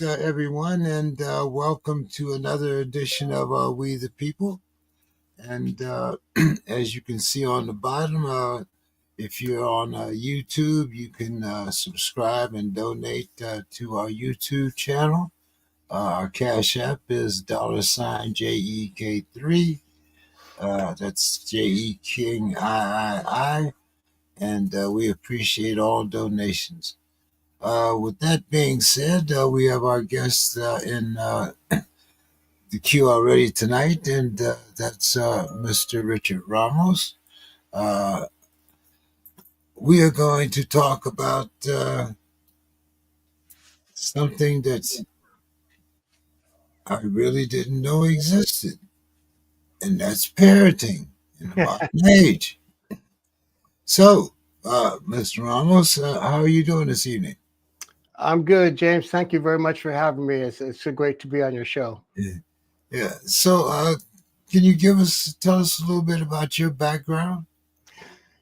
everyone, and welcome to another edition of We the People. And as you can see on the bottom, if you're on YouTube, you can subscribe and donate to our YouTube channel. Our Cash App is $ JEK3. That's JE King I. And we appreciate all donations. With that being said, we have our guest in the queue already tonight, and that's Mr. Richard Ramos. Uh, we are going to talk about something that I really didn't know existed, and that's parenting in a modern age. So, Mr. Ramos, how are you doing this evening? I'm good, James. Thank you very much for having me. It's so great to be on your show. Yeah. Yeah. So, can you tell us a little bit about your background?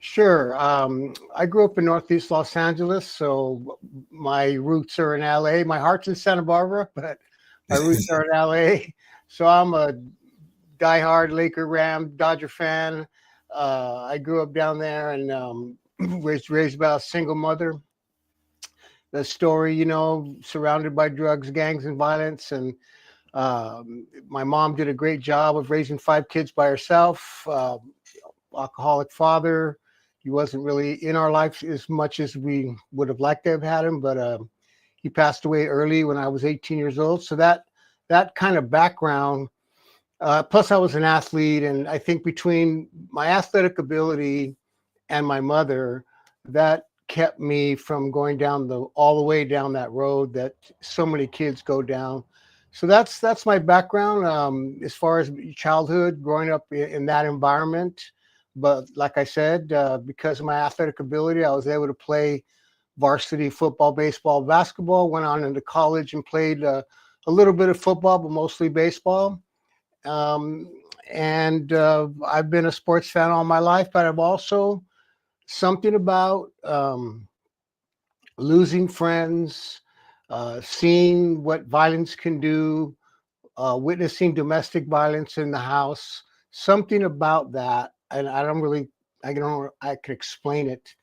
Sure. I grew up in Northeast Los Angeles, so my roots are in LA. My heart's in Santa Barbara, but my roots are in LA. So I'm a diehard Laker Ram Dodger fan. I grew up down there and was raised by a single mother. The story, surrounded by drugs, gangs, and violence, and my mom did a great job of raising 5 kids by herself. Alcoholic father. He wasn't really in our life as much as we would have liked to have had him, but he passed away early when I was 18 years old. So that kind of background. Plus, I was an athlete, and I think between my athletic ability and my mother, that kept me from going down all the way down that road that so many kids go down. So that's my background as far as childhood, growing up in that environment. But like I said, because of my athletic ability, I was able to play varsity football, baseball, basketball. Went on into college and played a little bit of football, but mostly baseball. Um, and I've been a sports fan all my life, but I've also something about losing friends, seeing what violence can do, witnessing domestic violence in the house, something about that, and I can explain it,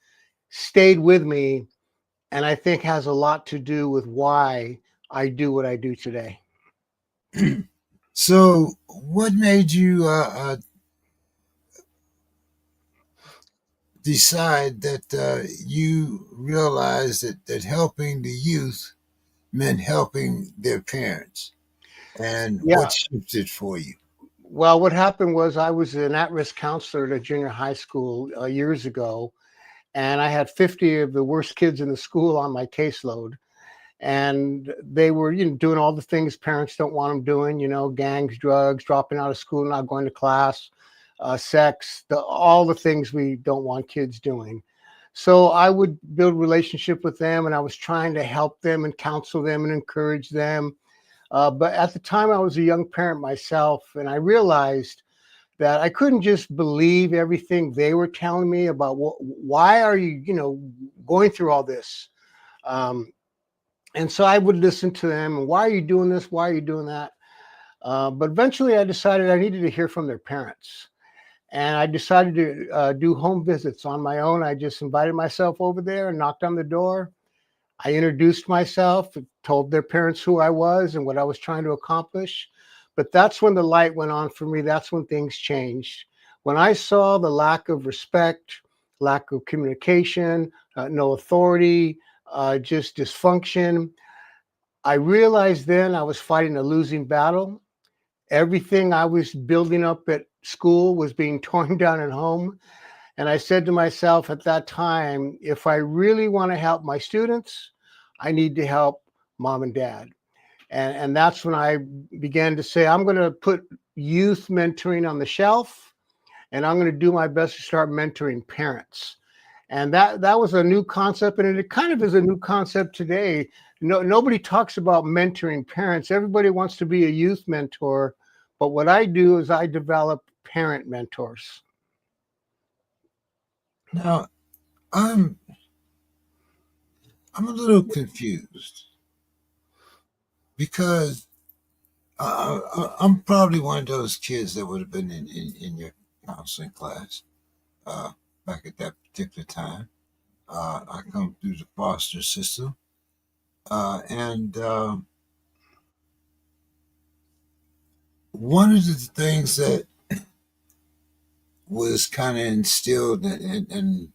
stayed with me, and I think has a lot to do with why I do what I do today. So, what made you decide that you realized that helping the youth meant helping their parents? And Yeah. what shifted for you? Well, what happened was I was an at-risk counselor at a junior high school years ago, and I had 50 of the worst kids in the school on my caseload. And they were doing all the things parents don't want them doing, gangs, drugs, dropping out of school, not going to class, sex, all the things we don't want kids doing. So I would build relationship with them, and I was trying to help them and counsel them and encourage them. But at the time, I was a young parent myself, and I realized that I couldn't just believe everything they were telling me about why are you, going through all this. Um, and so I would listen to them. And why are you doing this? Why are you doing that? But eventually I decided I needed to hear from their parents. And I decided to do home visits on my own. I just invited myself over there and knocked on the door. I introduced myself, told their parents who I was and what I was trying to accomplish. But that's when the light went on for me. That's when things changed. When I saw the lack of respect, lack of communication, no authority, just dysfunction, I realized then I was fighting a losing battle. Everything I was building up at school was being torn down at home. And I said to myself at that time, if I really want to help my students, I need to help mom and dad. And that's when I began to say, I'm going to put youth mentoring on the shelf, and I'm going to do my best to start mentoring parents. And that was a new concept, and it kind of is a new concept today. Nobody talks about mentoring parents. Everybody wants to be a youth mentor, but what I do is I develop parent mentors. Now, I'm I'm a little confused. because I'm probably one of those kids that would have been in your counseling class uh, back at that particular time. I come through the foster system, and one of the things that was kind of instilled, and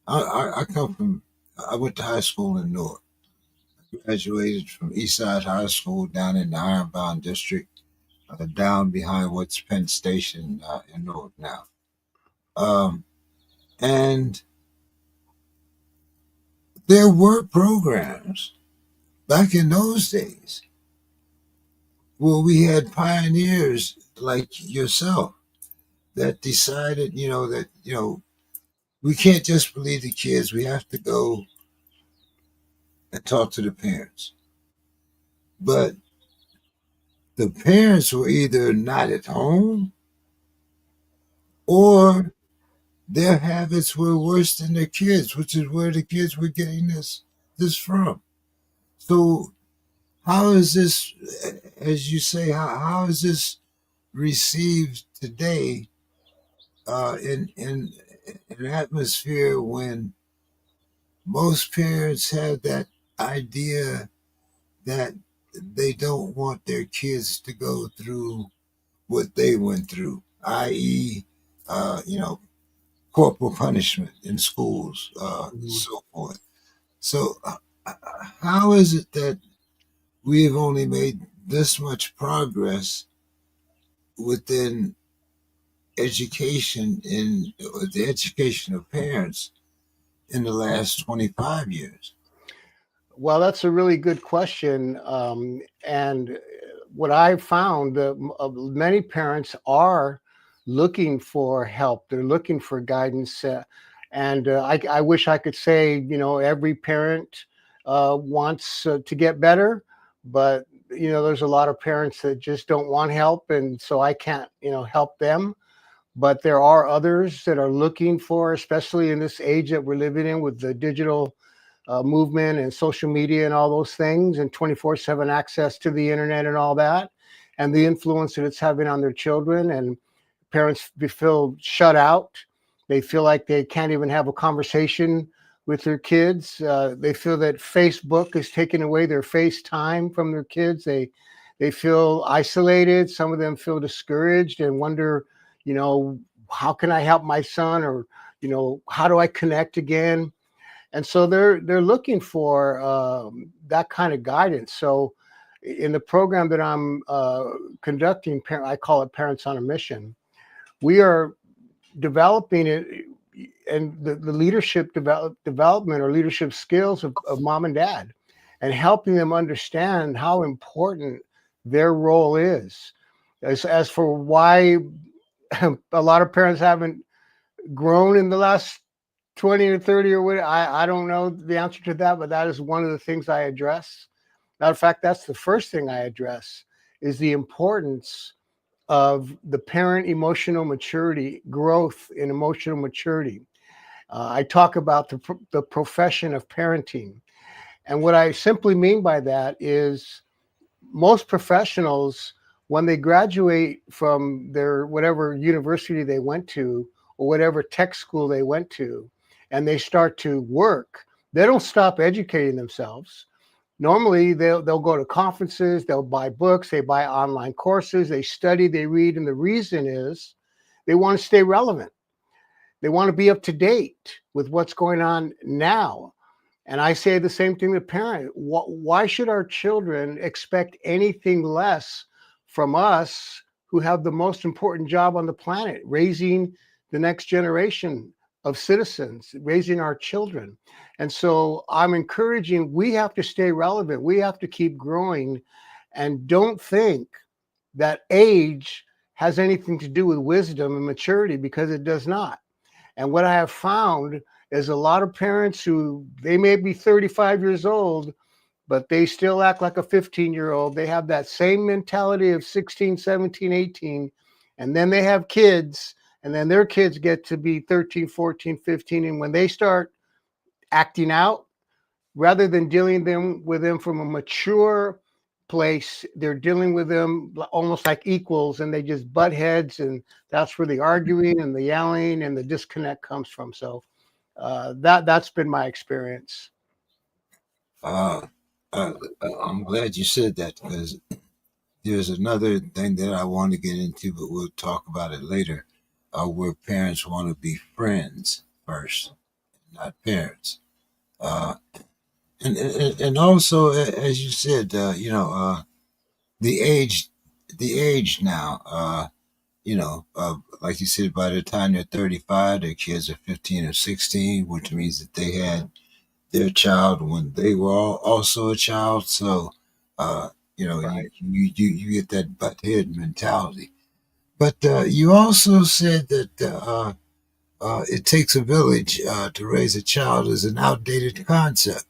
I come from, I went to high school in Newark, graduated from Eastside High School down in the Ironbound District, down behind what's Penn Station in Newark now. Um, and there were programs back in those days where we had pioneers like yourself that decided, that, we can't just believe the kids. We have to go and talk to the parents. But the parents were either not at home or their habits were worse than their kids, which is where the kids were getting this from. So how is this, as you say, how is this received today in an atmosphere when most parents have that idea that they don't want their kids to go through what they went through, i.e., corporal punishment in schools, Mhm. so forth. So, how is it that we have only made this much progress within education in the education of parents in the last 25 years? Well, that's a really good question. And what I've found, many parents are looking for help. They're looking for guidance. And I wish I could say, every parent wants to get better, but there's a lot of parents that just don't want help, and so I can't, help them. But there are others that are looking for, especially in this age that we're living in with the digital movement and social media and all those things, and 24/7 access to the internet and all that, and the influence that it's having on their children. And parents feel shut out. They feel like they can't even have a conversation with their kids. They feel that Facebook is taking away their face time from their kids. They feel isolated. Some of them feel discouraged and wonder, you know, how can I help my son, or how do I connect again? And so they're looking for that kind of guidance. So in the program that I'm conducting, I call it Parents on a Mission. We are developing it, and the leadership development or leadership skills of mom and dad, and helping them understand how important their role is. As for why a lot of parents haven't grown in the last 20 or 30 or what, I don't know the answer to that, but that is one of the things I address. Matter of fact, that's the first thing I address, is the importance of the parent emotional maturity, growth in emotional maturity. I talk about the profession of parenting. And what I simply mean by that is most professionals, when they graduate from their whatever university they went to or whatever tech school they went to, and they start to work, they don't stop educating themselves. Normally they'll go to conferences, they'll buy books, they buy online courses, they study, they read, and the reason is they want to stay relevant. They want to be up to date with what's going on now. And I say the same thing to parents. Why should our children expect anything less from us, who have the most important job on the planet, raising the next generation of citizens, raising our children? And so I'm encouraging, we have to stay relevant. We have to keep growing, and don't think that age has anything to do with wisdom and maturity, because it does not. And what I have found is a lot of parents who, they may be 35 years old, but they still act like a 15-year-old. They have that same mentality of 16, 17, 18. And then they have kids, and then their kids get to be 13, 14, 15. And when they start acting out, rather than dealing with them from a mature place. They're dealing with them almost like equals, and they just butt heads, and that's where the arguing and the yelling and the disconnect comes from. So that's been my experience. Uh, uh, I'm glad you said that because there's another thing that I want to get into, but we'll talk about it later. Where parents want to be friends first, not parents. Uh, and also, as you said, the age, the age now. Like you said, by the time they're 35, their kids are 15 or 16, which means that they had their child when they were also a child. So, uh, Right. you get that butt head mentality. But you also said that it takes a village to raise a child is an outdated concept.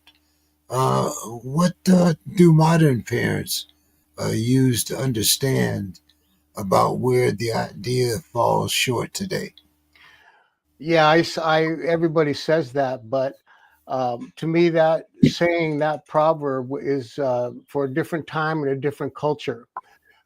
What do modern parents use to understand about where the idea falls short today? Yeah, everybody says that, but to me, that saying that proverb is for a different time and a different culture.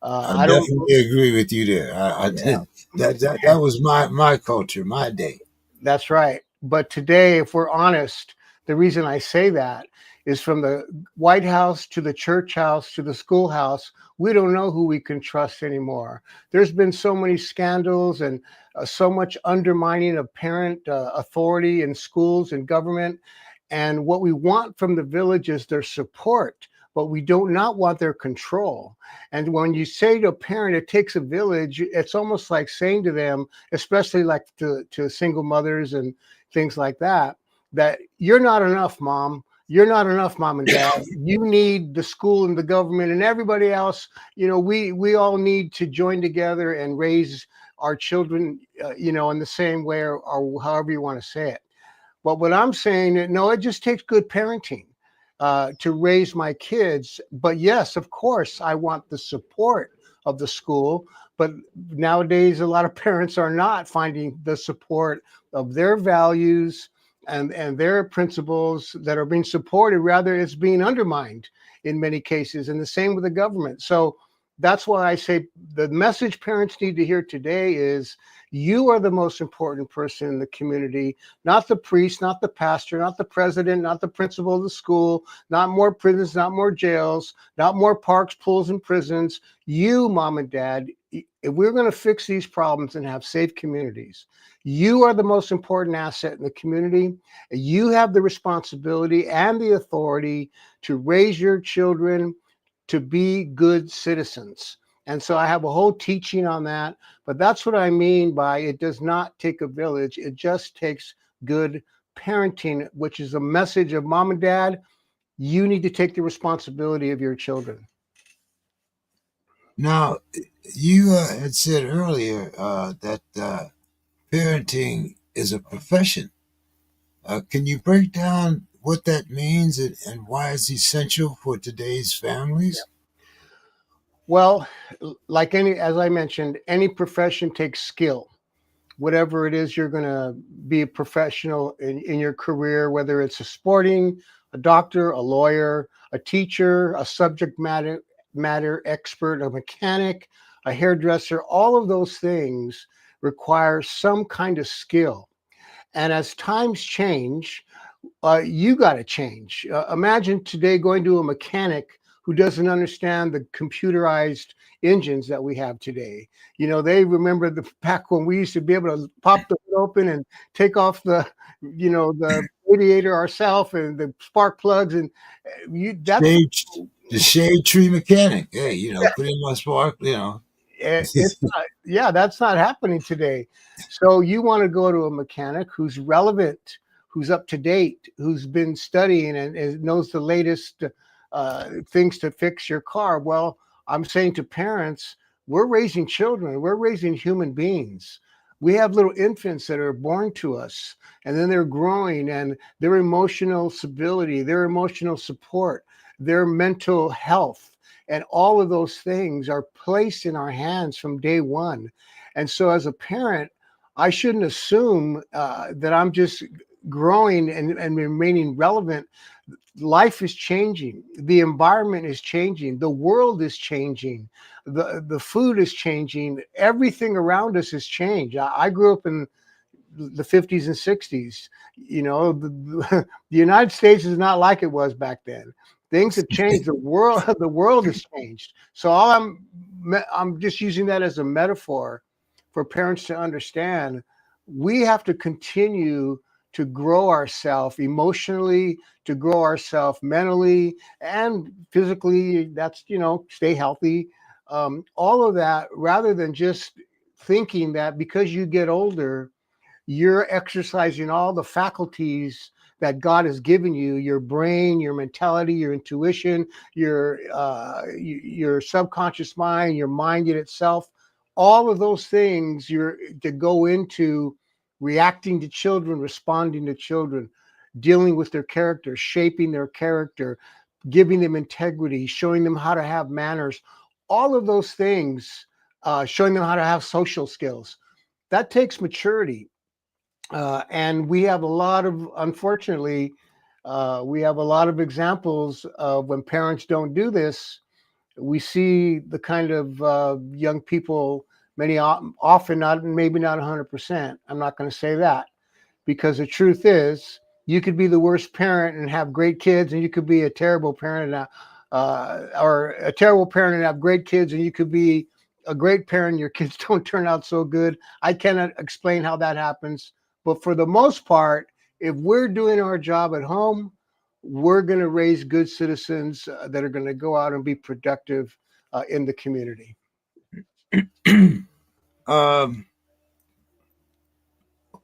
I I don't. definitely agree with you there. I Yeah, did that was my culture, my day. that's right. But today, if we're honest, the reason I say that is from the White House to the church house to the schoolhouse, we don't know who we can trust anymore. There's been so many scandals and so much undermining of parent authority in schools and government. And what we want from the village is their support, but we do not want their control. And when you say to a parent, it takes a village, it's almost like saying to them, especially like to single mothers and things like that, that you're not enough, mom. You're not enough, mom and dad. You need the school and the government and everybody else. We all need to join together and raise our children, in the same way, or however you want to say it. But what I'm saying, no, it just takes good parenting to raise my kids. But yes, of course, I want the support of the school. But nowadays, a lot of parents are not finding the support of their values and their principles that are being supported. Rather, it's being undermined in many cases. And the same with the government. So that's why I say the message parents need to hear today is you are the most important person in the community, not the priest, not the pastor, not the president, not the principal of the school, not more prisons, not more jails, not more parks, pools, and prisons. You, mom and dad, if we're going to fix these problems and have safe communities, you are the most important asset in the community. You have the responsibility and the authority to raise your children to be good citizens. And so I have a whole teaching on that. But that's what I mean by it does not take a village. It just takes good parenting, which is a message of mom and dad. You need to take the responsibility of your children. Now, you had said earlier that parenting is a profession. Can you break down what that means and why it's essential for today's Yeah. families? Well, like as I mentioned, any profession takes skill. Whatever it is you're going to be a professional in your career, whether it's a sporting, a doctor, a lawyer, a teacher, a subject matter expert, a mechanic, a hairdresser, all of those things require some kind of skill. And as times change, you got to change. Imagine today going to a mechanic who doesn't understand the computerized engines that we have today. They remember the back when we used to be able to pop the hood open and take off the radiator ourselves and the spark plugs, and that's Shade, the shade tree mechanic. Hey, put in my spark. it's not, yeah, that's not happening today. So you want to go to a mechanic who's relevant, who's up to date, who's been studying and knows the latest things to fix your car. Well, I'm saying to parents, we're raising children, we're raising human beings. We have little infants that are born to us, and then they're growing, and their emotional stability, their emotional support, their mental health, and all of those things are placed in our hands from day one. And so, as a parent, I shouldn't assume that I'm just growing and remaining relevant, Life is changing, the environment is changing, the world is changing, the food is changing, everything around us has changed. I grew up in the 50s and 60s. You know, the United States is not like it was back then. Things have changed. The world the world has changed. So I'm just using that as a metaphor for parents to understand. We have to continue to grow ourselves emotionally, to grow ourselves mentally and physically. That's, stay healthy. All of that, rather than just thinking that because you get older, you're exercising all the faculties that God has given you, your brain, your mentality, your intuition, your subconscious mind, your mind in itself, all of those things you're to go into reacting to children, responding to children, dealing with their character, shaping their character, giving them integrity, showing them how to have manners, all of those things, showing them how to have social skills. That takes maturity. And we have a lot of, unfortunately, we have a lot of examples of when parents don't do this. We see the kind of young people, often not, maybe not 100%. I'm not going to say that, because the truth is, you could be the worst parent and have great kids, and you could be a terrible parent or a terrible parent and have great kids, and you could be a great parent and your kids don't turn out so good. I cannot explain how that happens, but for the most part, if we're doing our job at home, we're going to raise good citizens that are going to go out and be productive in the community. um,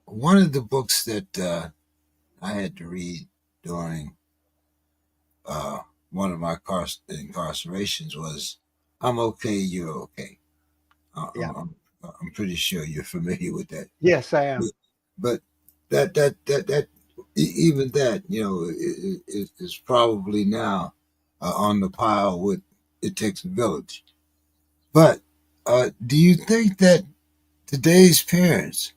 one of the books that I had to read during uh, one of my incarcerations was "I'm Okay, You're Okay." Uh, Yeah. I'm, I'm, I'm pretty sure you're familiar with that. Yes, I But, am. but that even that, is probably now on the pile with "It Takes a Village." But do you think that today's parents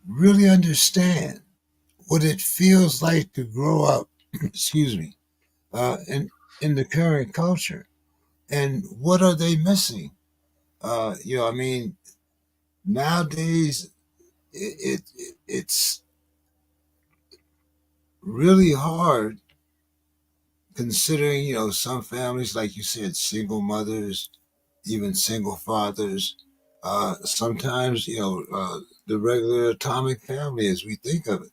really understand what it feels like to grow up? Excuse me, in the current culture, and what are they missing? I mean, nowadays it's really hard, considering some families, like you said, single mothers, even single fathers. Sometimes the regular atomic family, as we think of it,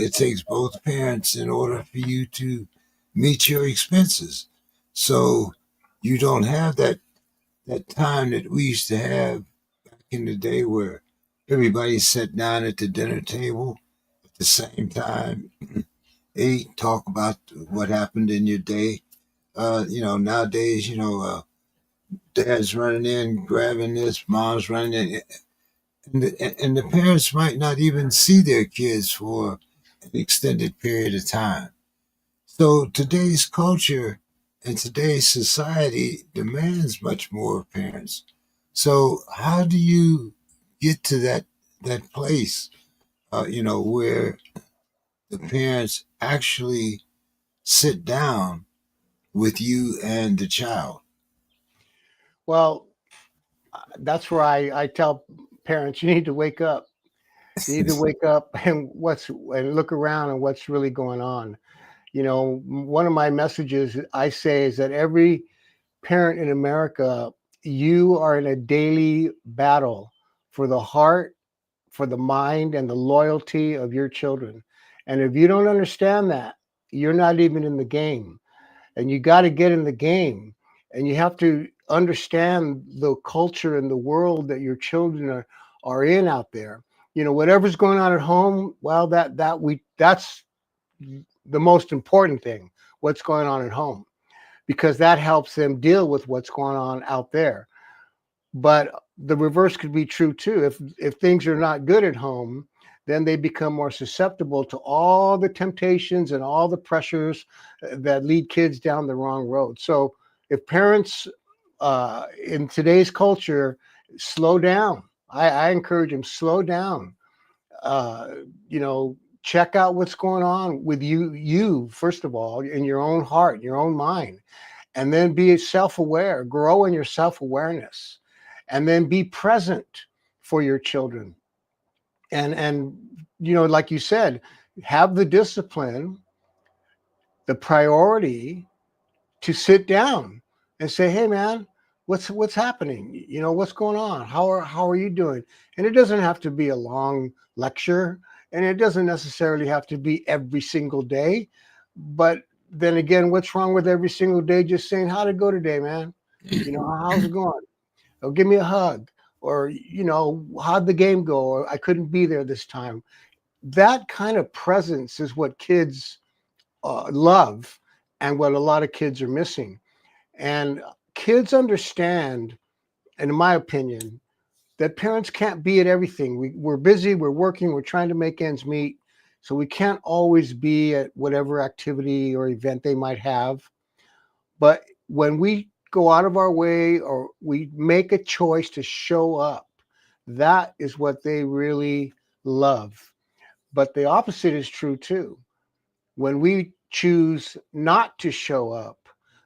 it takes both parents in order for you to meet your expenses. So you don't have that time that we used to have in the day, where everybody sat down at the dinner table at the same time, ate, talk about what happened in your day. Nowadays, dad's running in, grabbing this, mom's running in, and the parents might not even see their kids for an extended period of time. So today's culture and today's society demands much more of parents. So how do you get to that place, where the parents actually sit down with you and the child? Well, that's where I tell parents, you need to wake up. You need to wake up and look around and what's really going on. One of my messages I say is that every parent in America, you are in a daily battle for the heart, for the mind, and the loyalty of your children. And if you don't understand that, you're not even in the game. And you got to get in the game, and you have to understand the culture and the world that your children are in out there. Whatever's going on at home, well, that's the most important thing, what's going on at home, because that helps them deal with what's going on out there. But the reverse could be true too. If things are not good at home, then they become more susceptible to all the temptations and all the pressures that lead kids down the wrong road. So if parents in today's culture slow down, I encourage them, slow down. Uh, you know, check out what's going on with you first of all, in your own heart, your own mind, and then be self-aware, grow in your self-awareness, and then be present for your children. And like you said, have the discipline, the priority to sit down and say, "Hey, man, what's happening? What's going on? How are you doing?" And it doesn't have to be a long lecture, and it doesn't necessarily have to be every single day. But then again, what's wrong with every single day just saying, "How'd it go today, man? How's it going? Or give me a hug." Or, how'd the game go? Or I couldn't be there this time. That kind of presence is what kids love, and what a lot of kids are missing. And kids understand, and in my opinion, that parents can't be at everything. We're busy, we're working, we're trying to make ends meet. So we can't always be at whatever activity or event they might have. But when we go out of our way or we make a choice to show up, that is what they really love. But the opposite is true too. When we choose not to show up,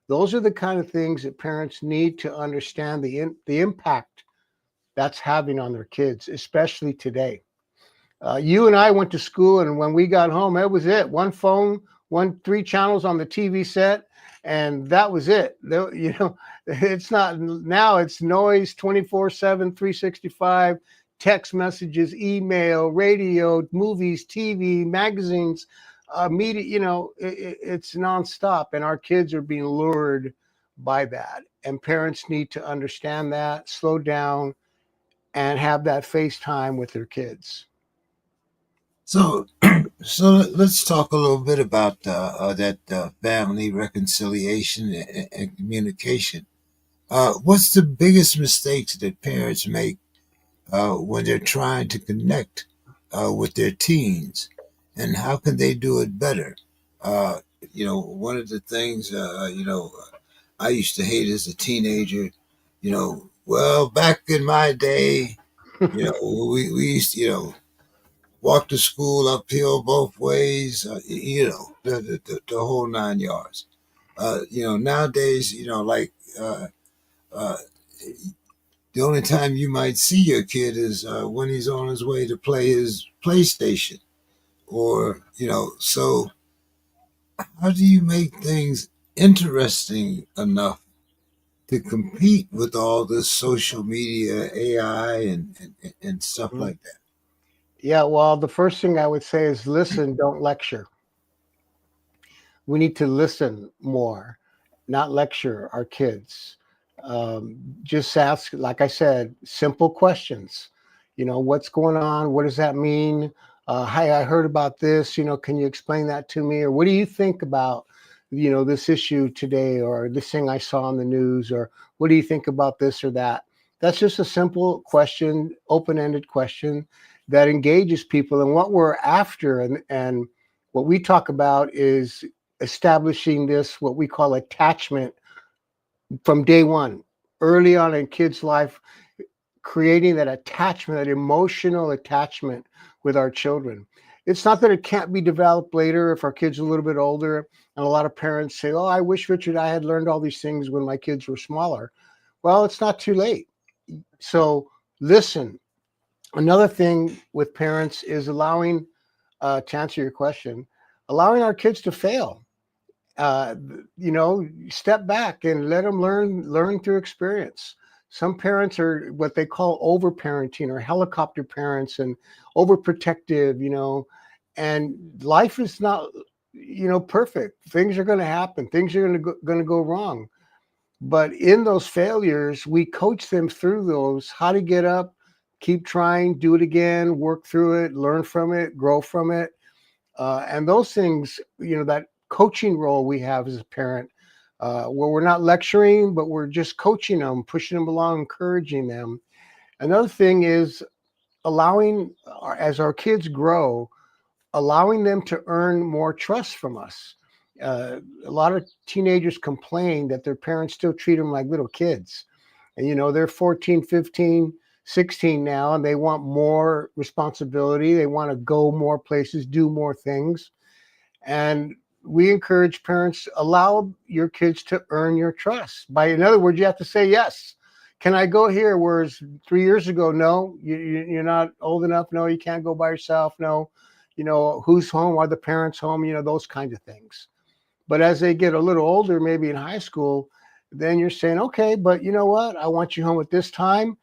those are the kind of things that parents need to understand the impact that's having on their kids, especially today. You and I went to school, and when we got home, that was it. One phone, three channels on the TV set, and that was it. It's not now. It's noise 24/7, 365, text messages, email, radio, movies, TV, magazines, media. It's nonstop, and our kids are being lured by that. And parents need to understand that, slow down, and have that FaceTime with their kids. So, so let's talk a little bit about that family reconciliation and communication. What's the biggest mistakes that parents make when they're trying to connect with their teens, and how can they do it better? One of the things I used to hate as a teenager. Well, back in my day, we used to, walk to school uphill both ways, the whole 9 yards. Nowadays, uh, uh, the only time you might see your kid is when he's on his way to play his PlayStation. Or, so how do you make things interesting enough to compete with all this social media, AI, and stuff Mm. like that? Yeah, well, the first thing I would say is listen, don't lecture. We need to listen more, not lecture our kids. Just ask, like I said, simple questions. What's going on? What does that mean? Hi, I heard about this. Can you explain that to me? Or what do you think about, this issue today, or this thing I saw on the news? Or what do you think about this or that? That's just a simple question, open-ended question that engages people. And what we're after, and what we talk about is establishing this, what we call attachment, from day one, early on in kids' life, creating that attachment, that emotional attachment with our children. It's not that it can't be developed later if our kids are a little bit older. And a lot of parents say, "Oh, I wish, Richard, I had learned all these things when my kids were smaller." Well, it's not too late. So listen. Another thing with parents is allowing, to answer your question, allowing our kids to fail. uh, Step back and let them learn through experience. Some parents are what they call overparenting or helicopter parents and overprotective, and life is not, perfect. Things are going to happen. Things are going to go wrong. But in those failures, we coach them through those, how to get up, keep trying, do it again, work through it, learn from it, grow from it. And those things, that coaching role we have as a parent, where we're not lecturing, but we're just coaching them, pushing them along, encouraging them. Another thing is allowing, as our kids grow, allowing them to earn more trust from us. A lot of teenagers complain that their parents still treat them like little kids. And, they're 14, 15, 16 now, and they want more responsibility. They want to go more places, do more things. And we encourage parents, allow your kids to earn your trust. By, in other words, you have to say yes. Can I go here? Whereas 3 years ago, no, you're not old enough. No, you can't go by yourself. No, who's home? Are the parents home? Those kinds of things. But as they get a little older, maybe in high school, then you're saying, okay, but you know what? I want you home at this time,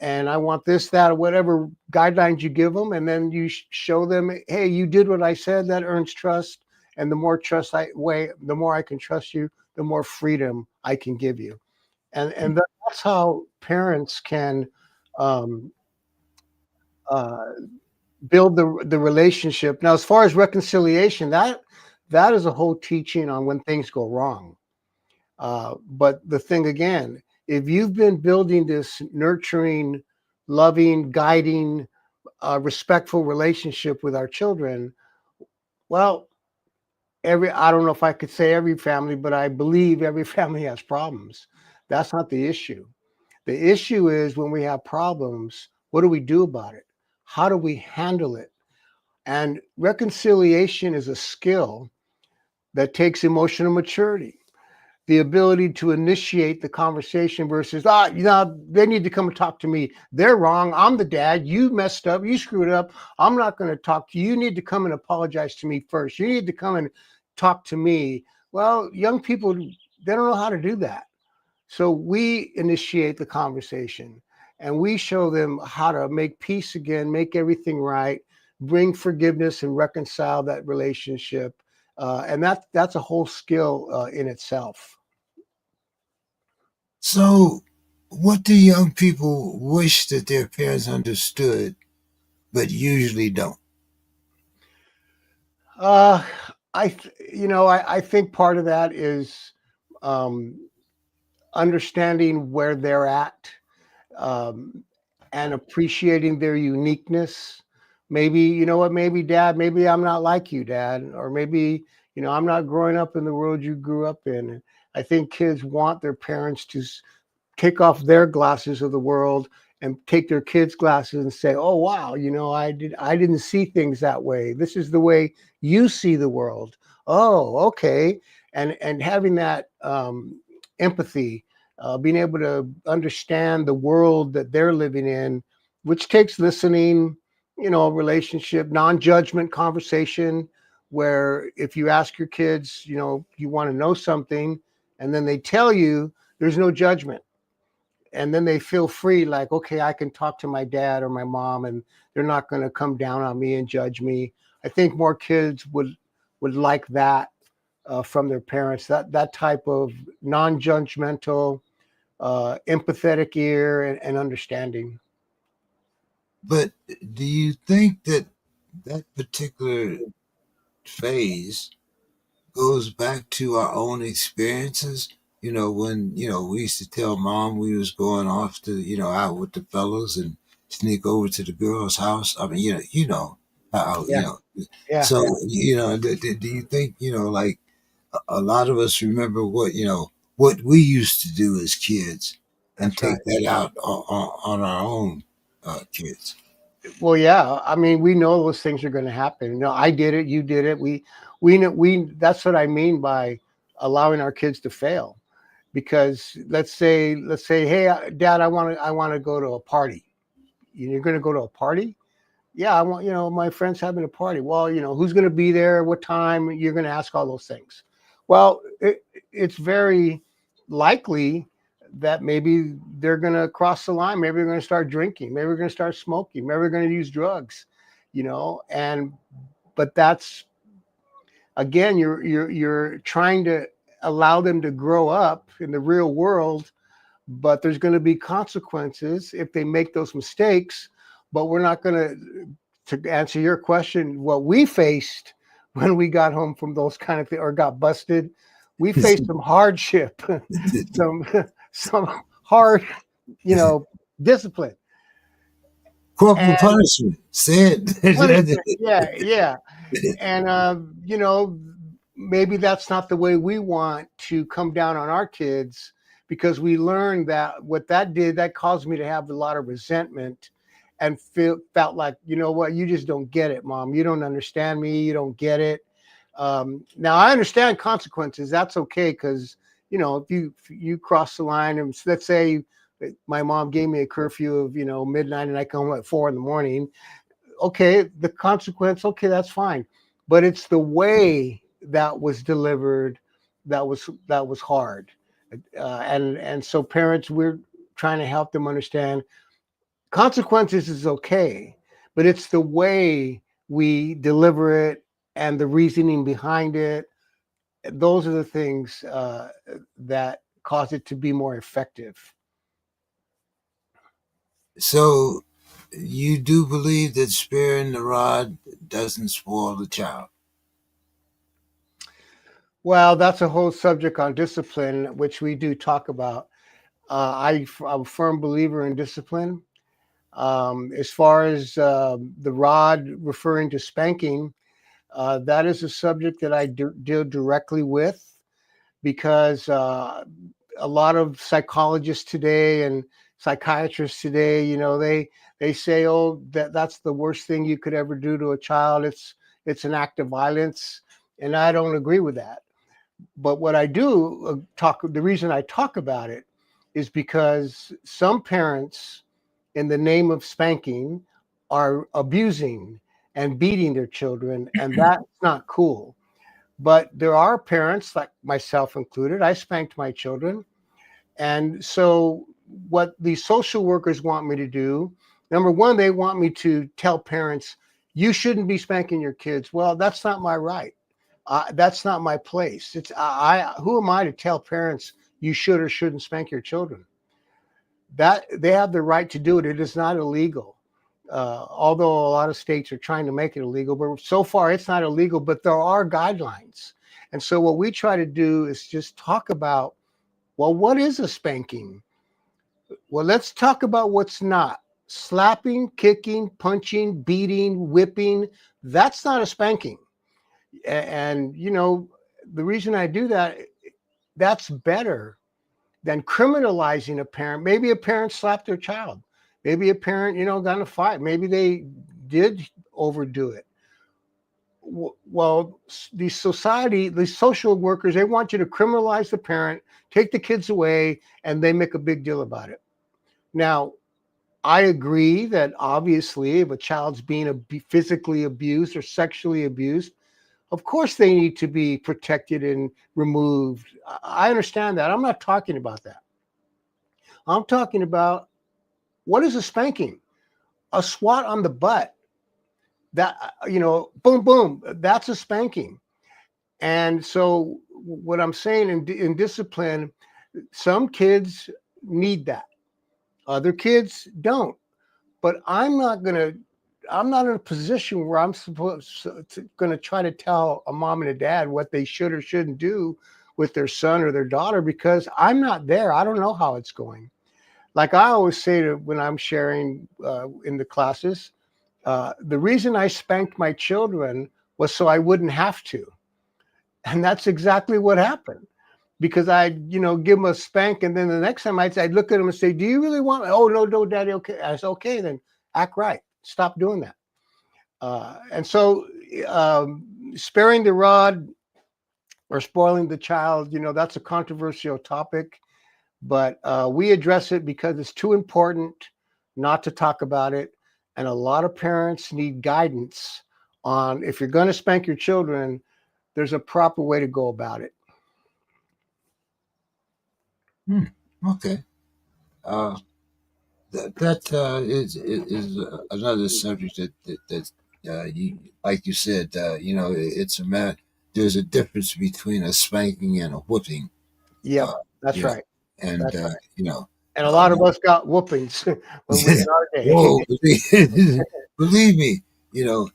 and I want this, that, or whatever guidelines you give them. And then you show them, hey, you did what I said. That earns trust. And the more the more I can trust you, the more freedom I can give you. And that's how parents can um, uh, build the relationship. Now, as far as reconciliation, that is a whole teaching on when things go wrong. But the thing again, if you've been building this nurturing, loving, guiding, respectful relationship with our children, well, I don't know if I could say every family, but I believe every family has problems. That's not the issue. The issue is when we have problems, what do we do about it? How do we handle it? And reconciliation is a skill that takes emotional maturity, the ability to initiate the conversation versus, they need to come and talk to me. They're wrong. I'm the dad. You messed up. You screwed up. I'm not going to talk to you. You need to come and apologize to me first. You need to come and talk to me. Well, young people, they don't know how to do that. So we initiate the conversation and we show them how to make peace again, make everything right, bring forgiveness and reconcile that relationship. And that's a whole skill in itself. So, what do young people wish that their parents understood, but usually don't? Uh, I think part of that is um, understanding where they're at, um, and appreciating their uniqueness. Maybe, you know what, maybe dad, maybe I'm not like you, dad, or maybe, I'm not growing up in the world you grew up in. I think kids want their parents to take off their glasses of the world and take their kids' glasses and say, "Oh wow, I didn't see things that way. This is the way you see the world." Oh, okay, and having that empathy, being able to understand the world that they're living in, which takes listening, relationship, non-judgment conversation, where if you ask your kids, you want to know something, and then they tell you, there's no judgment, and then they feel free, like, okay, I can talk to my dad or my mom and they're not going to come down on me and judge me. I think more kids would like that from their parents, that type of non-judgmental, empathetic ear and understanding. But do you think that that particular phase goes back to our own experiences? When, we used to tell mom we was going off to, out with the fellows and sneak over to the girl's house. I mean, how, Yeah, yeah, so, do you think, like a lot of us remember what we used to do as kids and that's right. take that out on our own kids? Well, yeah, I mean, we know those things are going to happen. I did it, you did it. We know, that's what I mean by allowing our kids to fail. Because let's say, hey, dad, I want to go to a party. You're going to go to a party? Yeah, I want, my friend's having a party. Well, who's going to be there, what time? You're going to ask all those things. Well, it's very likely that maybe they're going to cross the line. Maybe they're going to start drinking. Maybe they're going to start smoking. Maybe they're going to use drugs. And but that's, again, you're trying to allow them to grow up in the real world, but there's going to be consequences if they make those mistakes. But we're not going to answer your question, what we faced when we got home from those kind of things or got busted. We faced some hardship, some some hard, discipline Corporal and punishment said. punishment. Yeah, yeah. And maybe that's not the way we want to come down on our kids, because we learned that what that did, that caused me to have a lot of resentment and felt like, you know what, you just don't get it, mom. You don't understand me. You don't get it. Now I understand consequences. That's okay. Cause you know, if you cross the line and let's say my mom gave me a curfew of, you know, midnight and I come home at 4 in the morning. Okay. The consequence. Okay. That's fine. But it's the way that was delivered that was hard. And so parents, we're trying to help them understand consequences is okay, but it's the way we deliver it and the reasoning behind it. Those are the things that cause it to be more effective. So you do believe that sparing the rod doesn't spoil the child? Well, that's a whole subject on discipline, which we do talk about. I'm a firm believer in discipline. As far as the rod referring to spanking, that is a subject that I deal directly with because a lot of psychologists today and psychiatrists today, you know, they say, oh, that's the worst thing you could ever do to a child. It's an act of violence, and I don't agree with that. But what I do the reason I talk about it is because some parents, in the name of spanking, are abusing and beating their children, and that's not cool. But there are parents, like myself included, I spanked my children. And so, what the social workers want me to do, number one, they want me to tell parents, you shouldn't be spanking your kids. Well, that's not my right. That's not my place. Who am I to tell parents you should or shouldn't spank your children? That they have the right to do it. It is not illegal. Although a lot of states are trying to make it illegal, but so far it's not illegal, but there are guidelines. And so what we try to do is just talk about, well, what is a spanking? Well, let's talk about what's not. Slapping, kicking, punching, beating, whipping, that's not a spanking. And, you know, the reason I do that, that's better than criminalizing a parent. Maybe a parent slapped their child. Maybe a parent, you know, got in a fight. Maybe they did overdo it. Well, these social workers, they want you to criminalize the parent, take the kids away, and they make a big deal about it. Now, I agree that obviously, if a child's being physically abused or sexually abused, of course they need to be protected and removed. I understand that. I'm not talking about that. I'm talking about, what is a spanking? A swat on the butt. That, you know, boom, boom, that's a spanking. And so what I'm saying in discipline, some kids need that. Other kids don't. But I'm not in a position where I'm going to try to tell a mom and a dad what they should or shouldn't do with their son or their daughter, because I'm not there. I don't know how it's going. Like I always say when I'm sharing in the classes, the reason I spanked my children was so I wouldn't have to. And that's exactly what happened. Because I'd, you know, give them a spank, and then the next time I'd look at them and say, do you really want me? Oh, no, no, daddy, okay. I said, okay, then act right. Stop doing that. And so sparing the rod or spoiling the child, you know, that's a controversial topic, but we address it because it's too important not to talk about it. And a lot of parents need guidance on, if you're going to spank your children, there's a proper way to go about it. Okay. Uh, that is another subject that you, like you said, you know, it's a matter. There's a difference between a spanking and a whooping. Yep, Uh, that's yeah, right. and That's right. you know, And a lot of you us got whoopings when in our day. whoa, believe me, you know,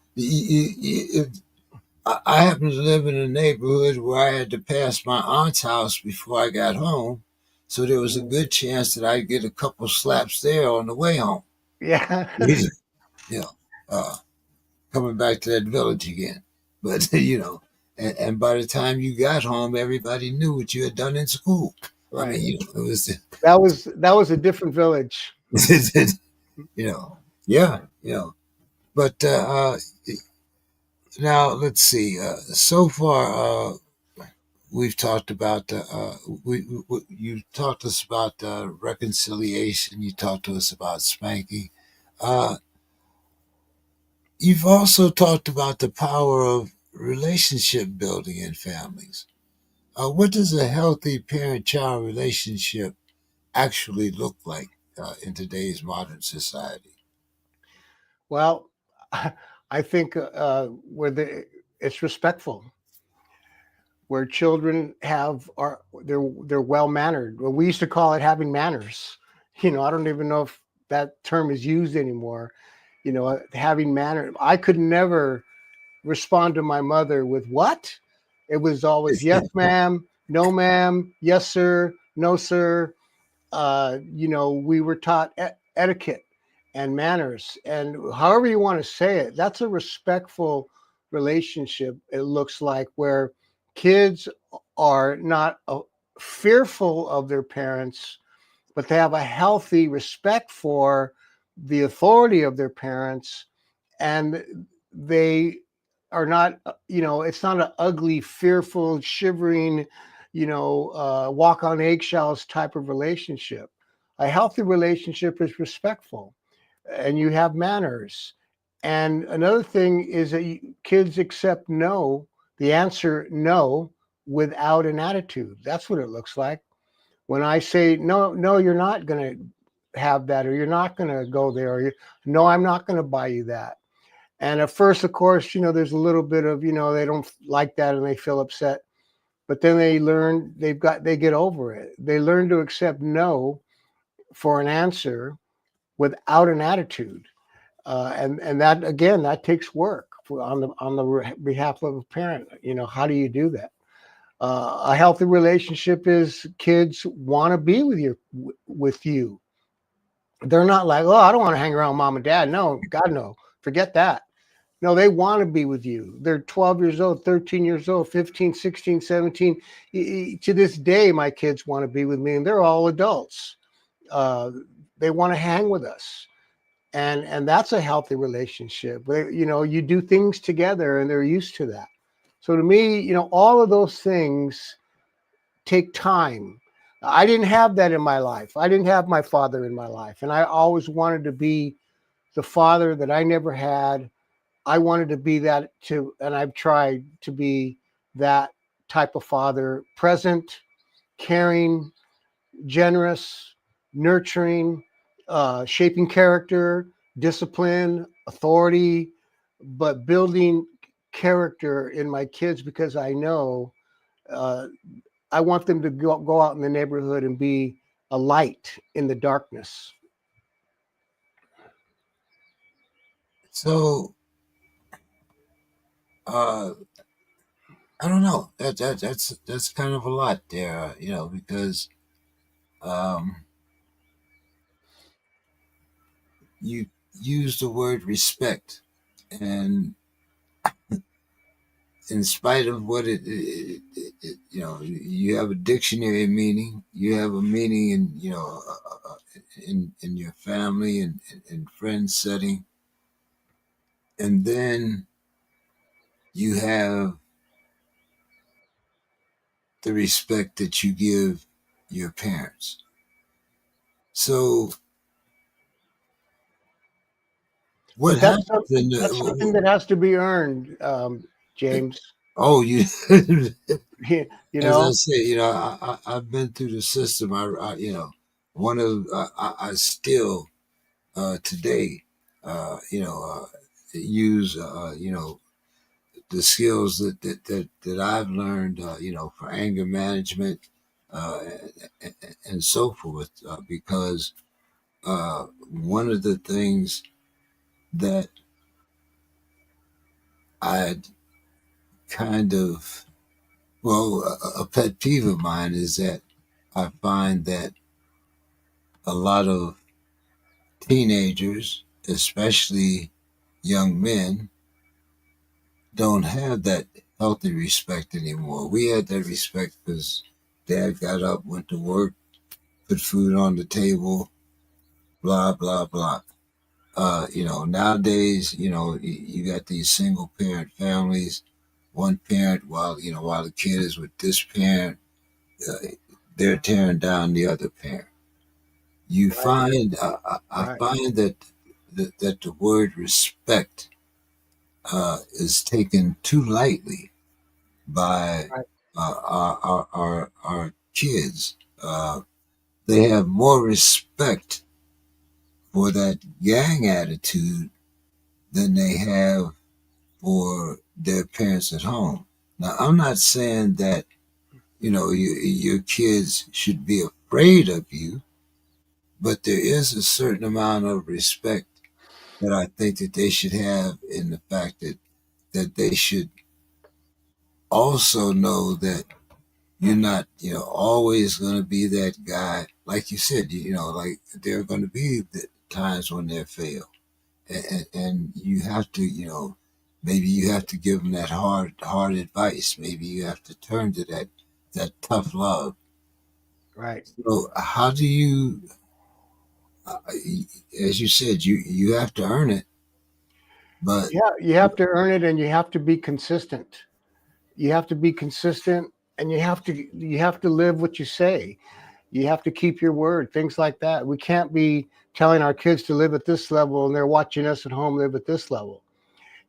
I happen to live in a neighborhood where I had to pass my aunt's house before I got home, so there was a good chance that I'd get a couple slaps there on the way home. Yeah. You know, uh, coming back to that village again. But you know, and by the time you got home, everybody knew what you had done in school. I mean, Right. it was, That was a different village. you know, yeah, But now let's see. So far, we've talked about you talked to us about reconciliation. You talked to us about spanking. Uh, you've also talked about the power of relationship building in families. What does a healthy parent-child relationship actually look like in today's modern society? Well, I think it's respectful, where children they're well mannered. Well, we used to call it having manners. I don't even know if that term is used anymore. Having manners. I could never respond to my mother with what? It was always yes, ma'am, no, ma'am, yes, sir, no, sir. We were taught etiquette and manners, and however you want to say it, that's a respectful relationship. It looks like where kids are not fearful of their parents, but they have a healthy respect for the authority of their parents, and they are not, it's not an ugly, fearful, shivering, walk on eggshells type of relationship. A healthy relationship is respectful, and you have manners. And another thing is that kids accept no, the answer no, without an attitude. That's what it looks like. When I say no, no, you're not going to have that, or you're not going to go there, or no, I'm not going to buy you that. And at first, of course, there's a little bit of, they don't like that and they feel upset. But then they get over it. They learn to accept no for an answer without an attitude. And that, again, that takes work on the behalf of a parent. How do you do that? A healthy relationship is kids want to be with you. They're not like, oh, I don't want to hang around mom and dad. No, God, no, forget that. No, they want to be with you. They're 12 years old, 13 years old, 15, 16, 17. To this day, my kids want to be with me, and they're all adults. Uh, they want to hang with us. And that's a healthy relationship. You do things together, and they're used to that. So to me, all of those things take time. I didn't have that in my life. I didn't have my father in my life, and I always wanted to be the father that I never had. I wanted to be that too, and I've tried to be that type of father: present, caring, generous, nurturing, shaping character, discipline, authority, but building character in my kids, because I know uh, I want them to go out in the neighborhood and be a light in the darkness. So, uh, I don't know. That's kind of a lot there, because um, you use the word respect, and in spite of what you have a dictionary meaning, you have a meaning in in your family and friend setting, and then you have the respect that you give your parents. So what But that's happens in that's something the that has to be earned, James. oh you you as I know, say, I've been through the system. One of I still today, use the skills that I've learned, for anger management, uh, and so forth, because one of the things that I kind of well, a pet peeve of mine is that I find that a lot of teenagers, especially young men, don't have that healthy respect anymore. We had that respect because Dad got up, went to work, put food on the table, blah blah blah. Nowadays, you got these single parent families. One parent, while the kid is with this parent, uh, they're tearing down the other parent. You Right, find, I right, find that the word respect is taken too lightly by right, our kids. They have more respect for that gang attitude than they have for their parents at home. Now, I'm not saying that your kids should be afraid of you, but there is a certain amount of respect that I think that they should have in the fact that they should also know that you're not, always going to be that guy. Like you said, like there are going to be the times when they fail, and you have to, maybe you have to give them that hard advice. Maybe you have to turn to that tough love. right. So how do you, uh, as you said, you have to earn it, but Yeah, you have to earn it, and you have to be consistent. You have to be consistent, and you have to live what you say. You have to keep your word, things like that. We can't be telling our kids to live at this level and they're watching us at home live at this level.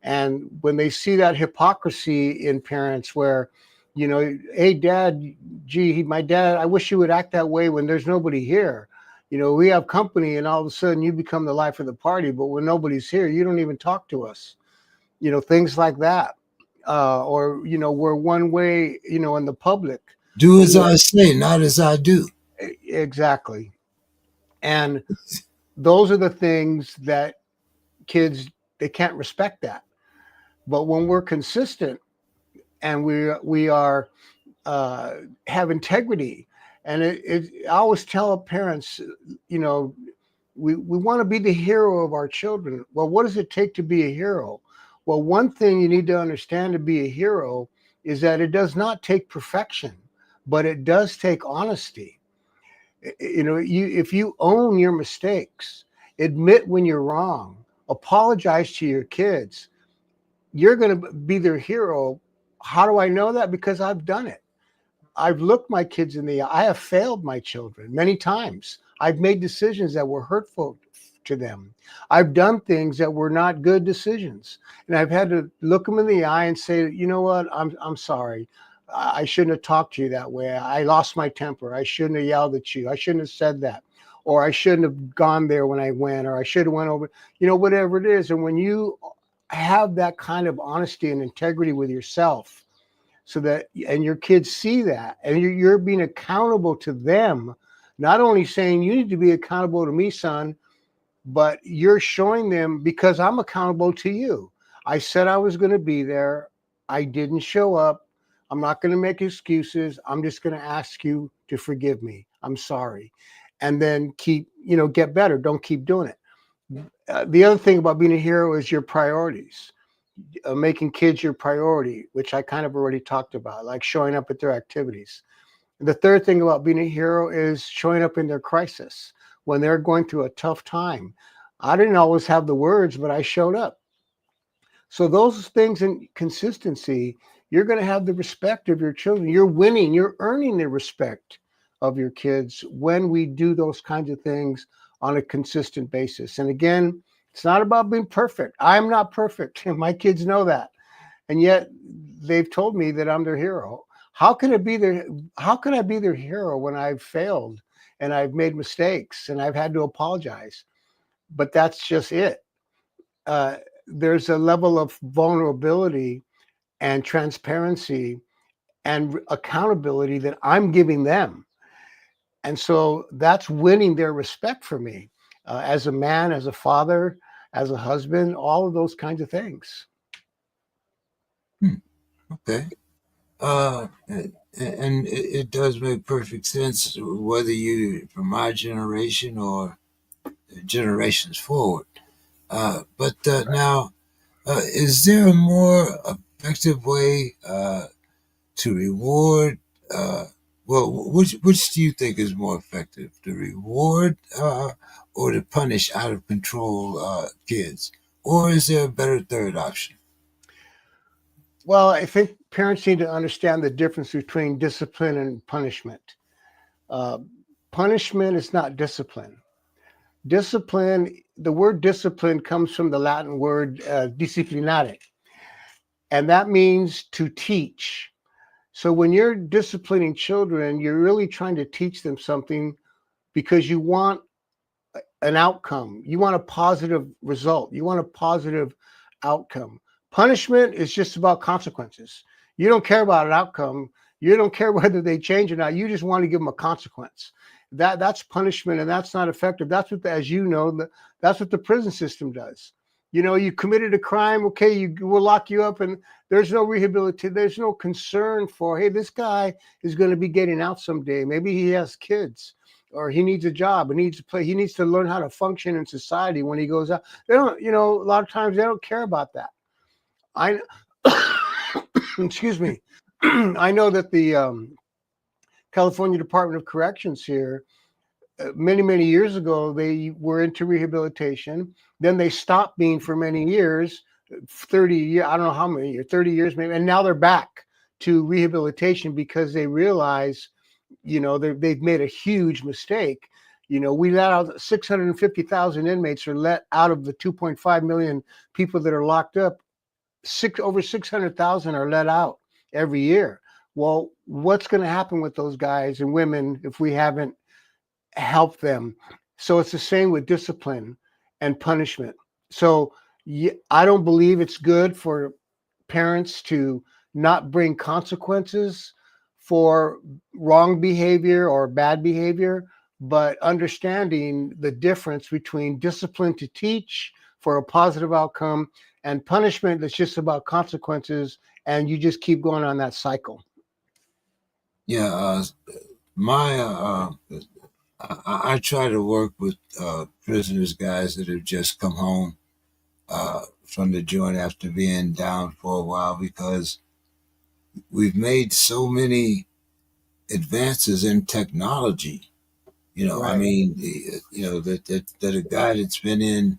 And when they see that hypocrisy in parents where, hey, dad, gee, my dad, I wish you would act that way when there's nobody here. We have company and all of a sudden you become the life of the party. But when nobody's here, you don't even talk to us, things like that. Or, we're one way, in the public. do But as I say, not as I do. exactly. And those are the things that kids, they can't respect that. But when we're consistent and we are uh, have integrity. And I always tell parents, you know, we want to be the hero of our children. Well, what does it take to be a hero? Well, one thing you need to understand to be a hero is that it does not take perfection, but it does take honesty. If you own your mistakes, admit when you're wrong, apologize to your kids, you're going to be their hero. How do I know that? Because I've done it. I've looked my kids in the eye. I have failed my children many times. I've made decisions that were hurtful to them. I've done things that were not good decisions. And I've had to look them in the eye and say, you know what? I'm sorry. I shouldn't have talked to you that way. I lost my temper. I shouldn't have yelled at you. I shouldn't have said that. Or I shouldn't have gone there when I went, or I should have went over, whatever it is. And when you have that kind of honesty and integrity with yourself, so that and your kids see that and you're being accountable to them, not only saying you need to be accountable to me, son, but you're showing them because I'm accountable to you. I said I was going to be there. I didn't show up. I'm not going to make excuses. I'm just going to ask you to forgive me. I'm sorry. And then get better. Don't keep doing it. The other thing about being a hero is your priorities, making kids your priority, which I kind of already talked about, like showing up at their activities. And the third thing about being a hero is showing up in their crisis when they're going through a tough time. I didn't always have the words, but I showed up. So those things in consistency, you're going to have the respect of your children. You're winning, you're earning the respect of your kids when we do those kinds of things on a consistent basis. And again, it's not about being perfect. I'm not perfect. My kids know that. And yet they've told me that I'm their hero. How can I be their hero when I've failed and I've made mistakes and I've had to apologize? But that's just it. There's a level of vulnerability and transparency and accountability that I'm giving them. And so that's winning their respect for me, as a man, as a father, as a husband, all of those kinds of things. Hmm, okay. And it does make perfect sense whether you from my generation or generations forward. But now, is there a more effective way to reward? Uh, Well, which do you think is more effective, the reward or to punish out of control kids, or is there a better third option? Well, I think parents need to understand the difference between discipline and punishment. Uh, Punishment is not discipline. Discipline, the word discipline comes from the Latin word disciplinare, and that means to teach. So when you're disciplining children, you're really trying to teach them something because you want an outcome. You want a positive result. You want a positive outcome. Punishment is just about consequences. You don't care about an outcome. You don't care whether they change or not. You just want to give them a consequence. That's punishment, and that's not effective. That's what, as you know, that's what the prison system does. You know, you committed a crime. Okay, we'll lock you up, and there's no rehabilitation. There's no concern for, hey, this guy is going to be getting out someday. Maybe he has kids, or he needs a job, he needs to play, he needs to learn how to function in society when he goes out. They don't, you know, a lot of times they don't care about that. I excuse me. I know that the California Department of Corrections here, many years ago, they were into rehabilitation. Then they stopped being for many years, 30 years, I don't know how many years, 30 years maybe, and now they're back to rehabilitation because they realize, you know, they've made a huge mistake. You know, we let out 650,000 inmates are let out of the 2.5 million people that are locked up. Over 600,000 are let out every year. Well, what's going to happen with those guys and women if we haven't helped them? So it's the same with discipline and punishment. So I don't believe it's good for parents to not bring consequences for wrong behavior or bad behavior, but understanding the difference between discipline to teach for a positive outcome and punishment that's just about consequences, and you just keep going on that cycle. Yeah, my I try to work with prisoners, guys that have just come home from the joint after being down for a while, because we've made so many advances in technology. You know, I Right, mean, that a guy that's been in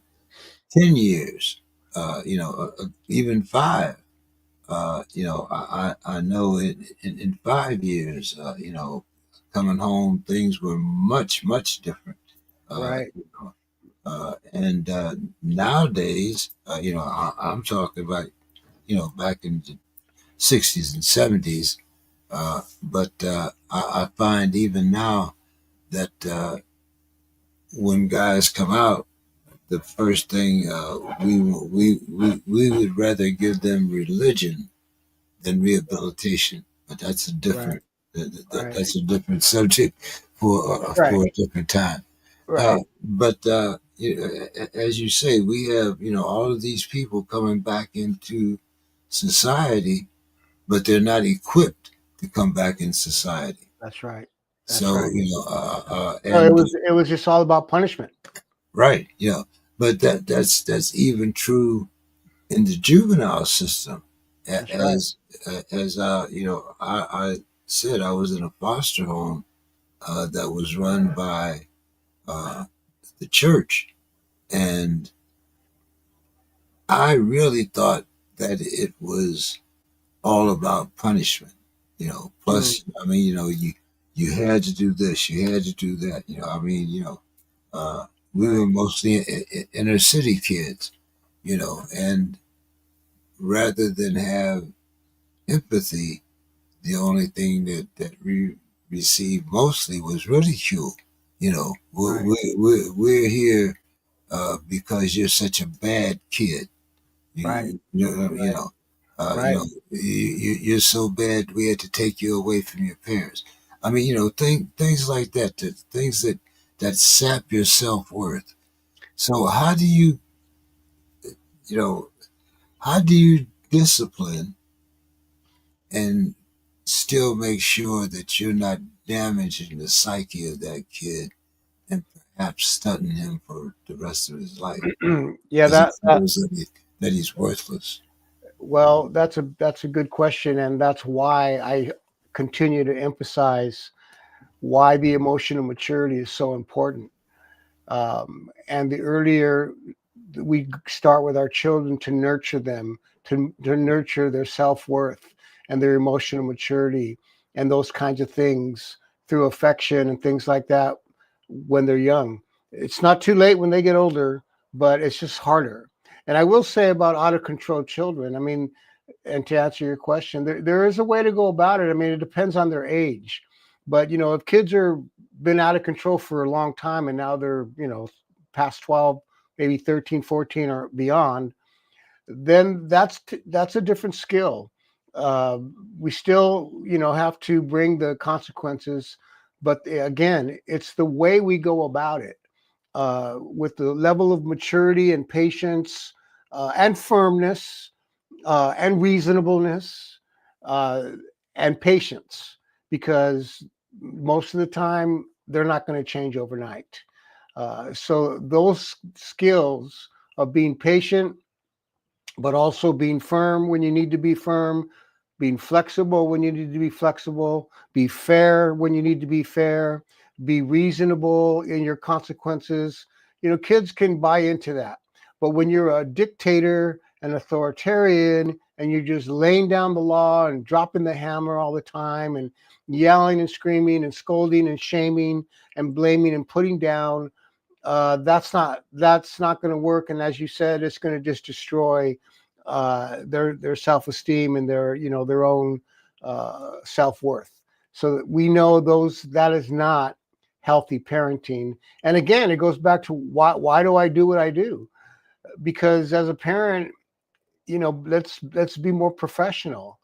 10 years, even five. I know in 5 years, coming home, things were much different. Uh, right, you know, and nowadays, I'm talking about, back in the 60s and 70s. But I find even now that when guys come out, the first thing we would rather give them religion than rehabilitation. But that's a right, different right, that's a different subject right, for a different time. right. But as you say, we have all of these people coming back into society, but they're not equipped to come back in society. That's right. That's So right. So and it was just all about punishment. right, but that's even true in the juvenile system. That's right. As I said, I was in a foster home that was run by uh, the church, and I really thought that it was all about punishment. Mm, Plus, I mean, you had to do this, you had to do that. Uh, we right, were mostly inner city kids, and rather than have empathy, the only thing that we received mostly was ridicule. right, We're here because you're such a bad kid. right, You right, know, right. you're so bad we had to take you away from your parents. I mean, things like that, things that sap your self worth. So you know, how do you discipline and still make sure that you're not damaging the psyche of that kid and perhaps stunting him for the rest of his life Yeah, because he that feels that he's worthless? well, that's a good question, and that's why I continue to emphasize. why the emotional maturity is so important. And the earlier we start with our children to nurture them, to nurture their self-worth and their emotional maturity and those kinds of things through affection and things like that when they're young. It's not too late when they get older, but it's just harder. And I will say about out of control children, I mean, and to answer your question, there is a way to go about it. I mean, it depends on their age. But, if kids are been out of control for a long time and now they're, past 12, maybe 13, 14 or beyond, then that's a different skill. Uh, we still, have to bring the consequences, but again, it's the way we go about it with the level of maturity and patience and firmness and reasonableness uh, and patience, because most of the time they're not going to change overnight. So those skills of being patient, but also being firm when you need to be firm, being flexible when you need to be flexible, be fair when you need to be fair, be reasonable in your consequences. Kids can buy into that. But when you're a dictator, an authoritarian, and you're just laying down the law and dropping the hammer all the time and yelling and screaming and scolding and shaming and blaming and putting down, that's not going to work. And as you said, it's going to just destroy their self esteem and their own self worth. So that we know that is not healthy parenting. And again, it goes back to why do I do what I do? Because as a parent, let's be more professional.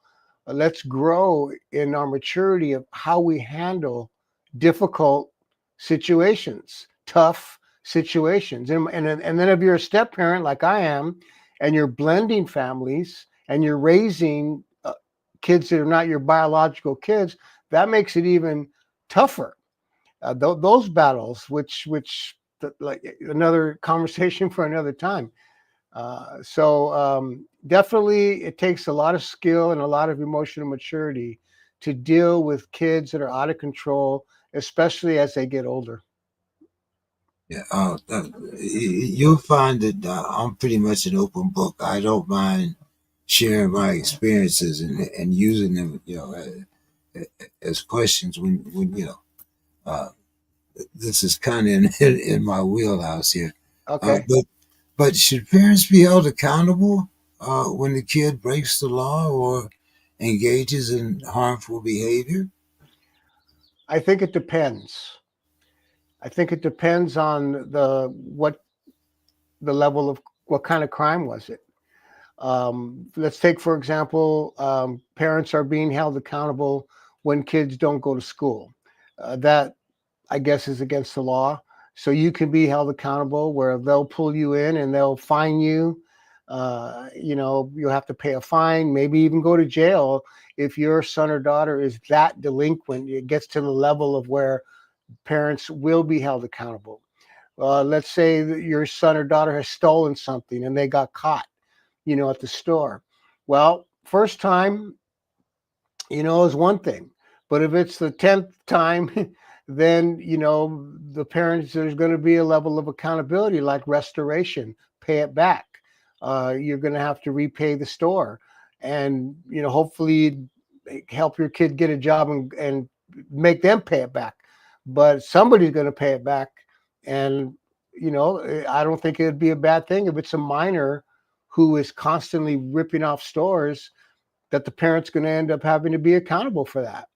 Let's grow in our maturity of how we handle difficult situations, tough situations. And then if you're a step parent like I am, and you're blending families and you're raising kids that are not your biological kids, that makes it even tougher. Those battles, like another conversation for another time. So definitely it takes a lot of skill and a lot of emotional maturity to deal with kids that are out of control, especially as they get older. Yeah, you'll find that I'm pretty much an open book. I don't mind sharing my experiences and using them, as questions when uh, this is kind of in my wheelhouse here. Uh, Okay. but but should parents be held accountable when the kid breaks the law or engages in harmful behavior? I think it depends. I think it depends on the level of what kind of crime was it. Let's take, for example, parents are being held accountable when kids don't go to school. That, I guess, is against the law. So you can be held accountable where they'll pull you in and they'll fine you. You'll have to pay a fine, maybe even go to jail if your son or daughter is that delinquent. It gets to the level of where parents will be held accountable. Let's say that your son or daughter has stolen something and they got caught, at the store. Well, first time, is one thing. But if it's the 10th time, then, the parents, there's going to be a level of accountability like restoration, pay it back. You're going to have to repay the store and, hopefully help your kid get a job and make them pay it back. But somebody's going to pay it back. And, I don't think it'd be a bad thing if it's a minor who is constantly ripping off stores, that the parent's going to end up having to be accountable for that.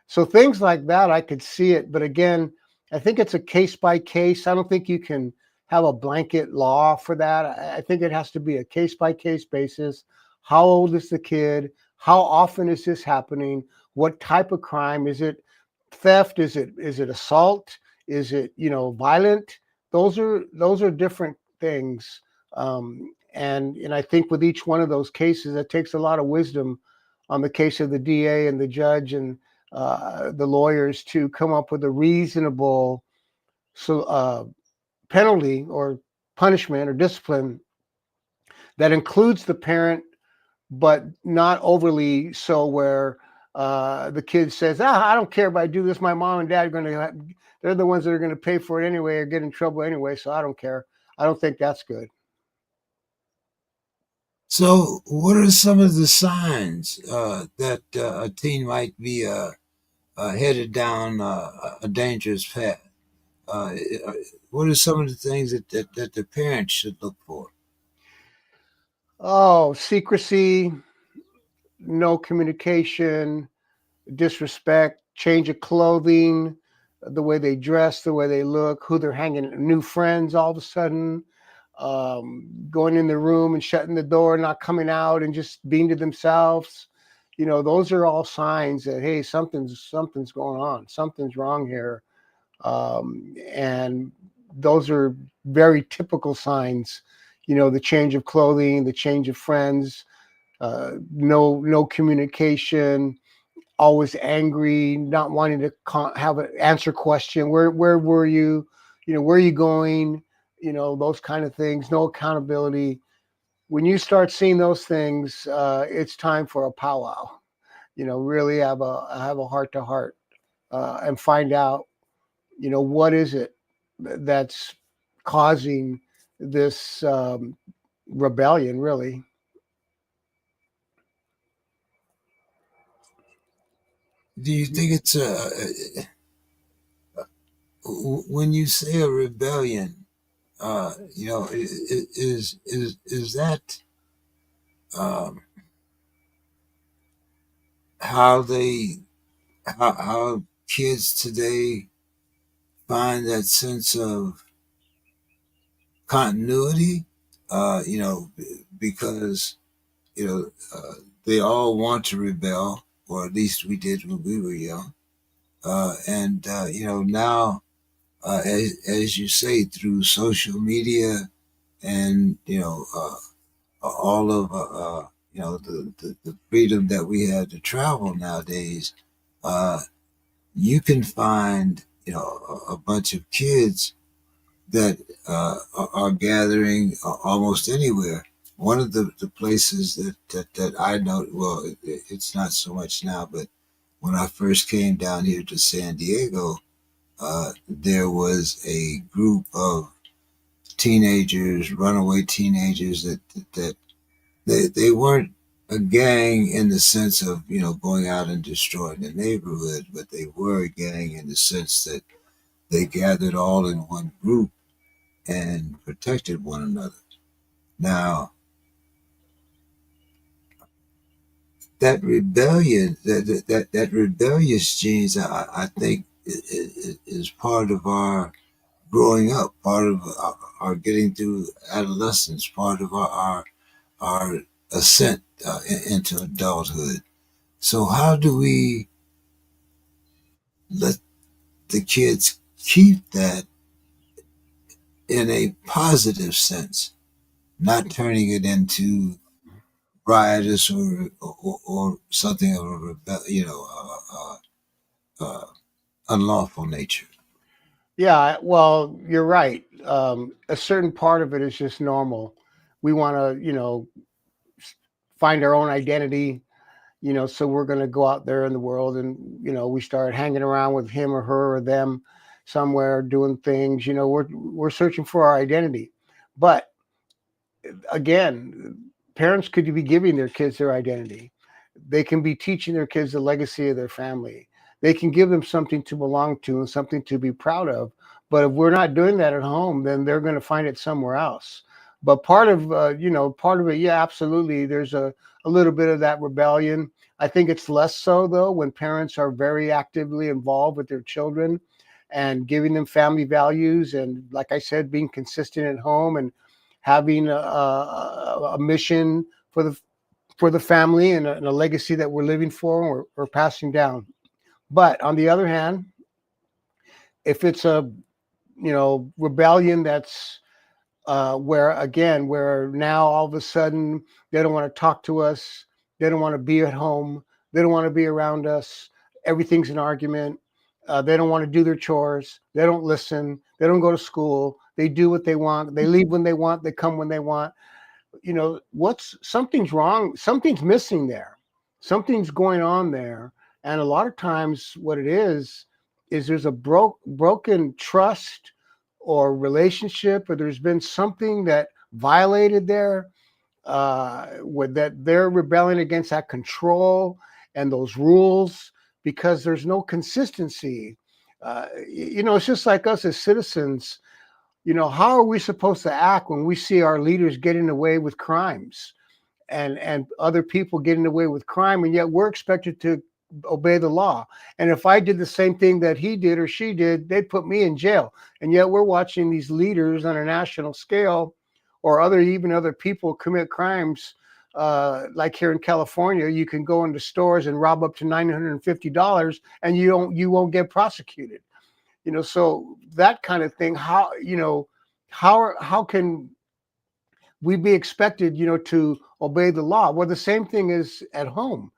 So things like that, I could see it. But again, I think it's a case by case. I don't think you can have a blanket law for that. I think it has to be a case by case basis. How old is the kid? How often is this happening? What type of crime? Is it theft? Is it assault? Is it, violent? Those are different things. And I think with each one of those cases, it takes a lot of wisdom on the case of the DA and the judge and the lawyers to come up with a reasonable penalty or punishment or discipline that includes the parent, but not overly so where the kid says, I don't care if I do this. My mom and dad are going to, they're the ones that are going to pay for it anyway or get in trouble anyway. So I don't care. I don't think that's good. So, what are some of the signs that a teen might be headed down a dangerous path? Uh, uh, what are some of the things that the parents should look for? Oh, secrecy, no communication, disrespect, change of clothing, the way they dress, the way they look, who they're hanging, new friends all of a sudden, going in the room and shutting the door, not coming out, and just being to themselves. Those are all signs that hey, something's going on, something's wrong here, and those are very typical signs. The change of clothing, the change of friends, no communication, always angry, not wanting to have an answer question. Where were you? Where are you going? Those kind of things. No accountability. When you start seeing those things, it's time for a powwow. Really have a heart to heart and find out. What is it that's causing this rebellion? Really. Do you think it's when you say a rebellion? Is that um, how how kids today find that sense of continuity? Because they all want to rebel, or at least we did when we were young. And now, as you say, through social media and all of the freedom that we have to travel nowadays, uh, you can find a bunch of kids that are gathering almost anywhere. One of the places that I know, well, it's not so much now, but when I first came down here to San Diego, there was a group of teenagers, runaway teenagers that they weren't a gang in the sense of going out and destroying the neighborhood, but they were a gang in the sense that they gathered all in one group and protected one another. Now, that rebellion, that rebellious genes, I think, is part of our growing up, part of our getting through adolescence, part of our ascent into adulthood. So, how do we let the kids keep that in a positive sense, not turning it into riotous or something of a unlawful nature? Yeah, well, you're right. A certain part of it is just normal. We want to, find our own identity, so we're going to go out there in the world and, we start hanging around with him or her or them somewhere doing things, we're searching for our identity. But again, parents could be giving their kids their identity. They can be teaching their kids the legacy of their family. They can give them something to belong to and something to be proud of. But if we're not doing that at home, then they're going to find it somewhere else. But part of it, yeah, absolutely. There's a little bit of that rebellion. I think it's less so though when parents are very actively involved with their children and giving them family values and, like I said, being consistent at home and having a mission for the family and a legacy that we're living for or passing down. But on the other hand, if it's a rebellion that's where now all of a sudden they don't want to talk to us, they don't want to be at home, they don't want to be around us, everything's an argument. They don't want to do their chores, they don't listen, they don't go to school, they do what they want, they leave when they want, they come when they want. Something's wrong, something's missing there, something's going on there. And a lot of times, what it is there's a broken trust or relationship, or there's been something that violated there, with that they're rebelling against that control and those rules because there's no consistency. It's just like us as citizens. How are we supposed to act when we see our leaders getting away with crimes and other people getting away with crime, and yet we're expected to obey the law? And if I did the same thing that he did or she did, they'd put me in jail. And yet we're watching these leaders on a national scale, or even other people commit crimes. Like here in California, you can go into stores and rob up to $950, and you won't get prosecuted. So that kind of thing. How can we be expected, to obey the law? Well, the same thing is at home.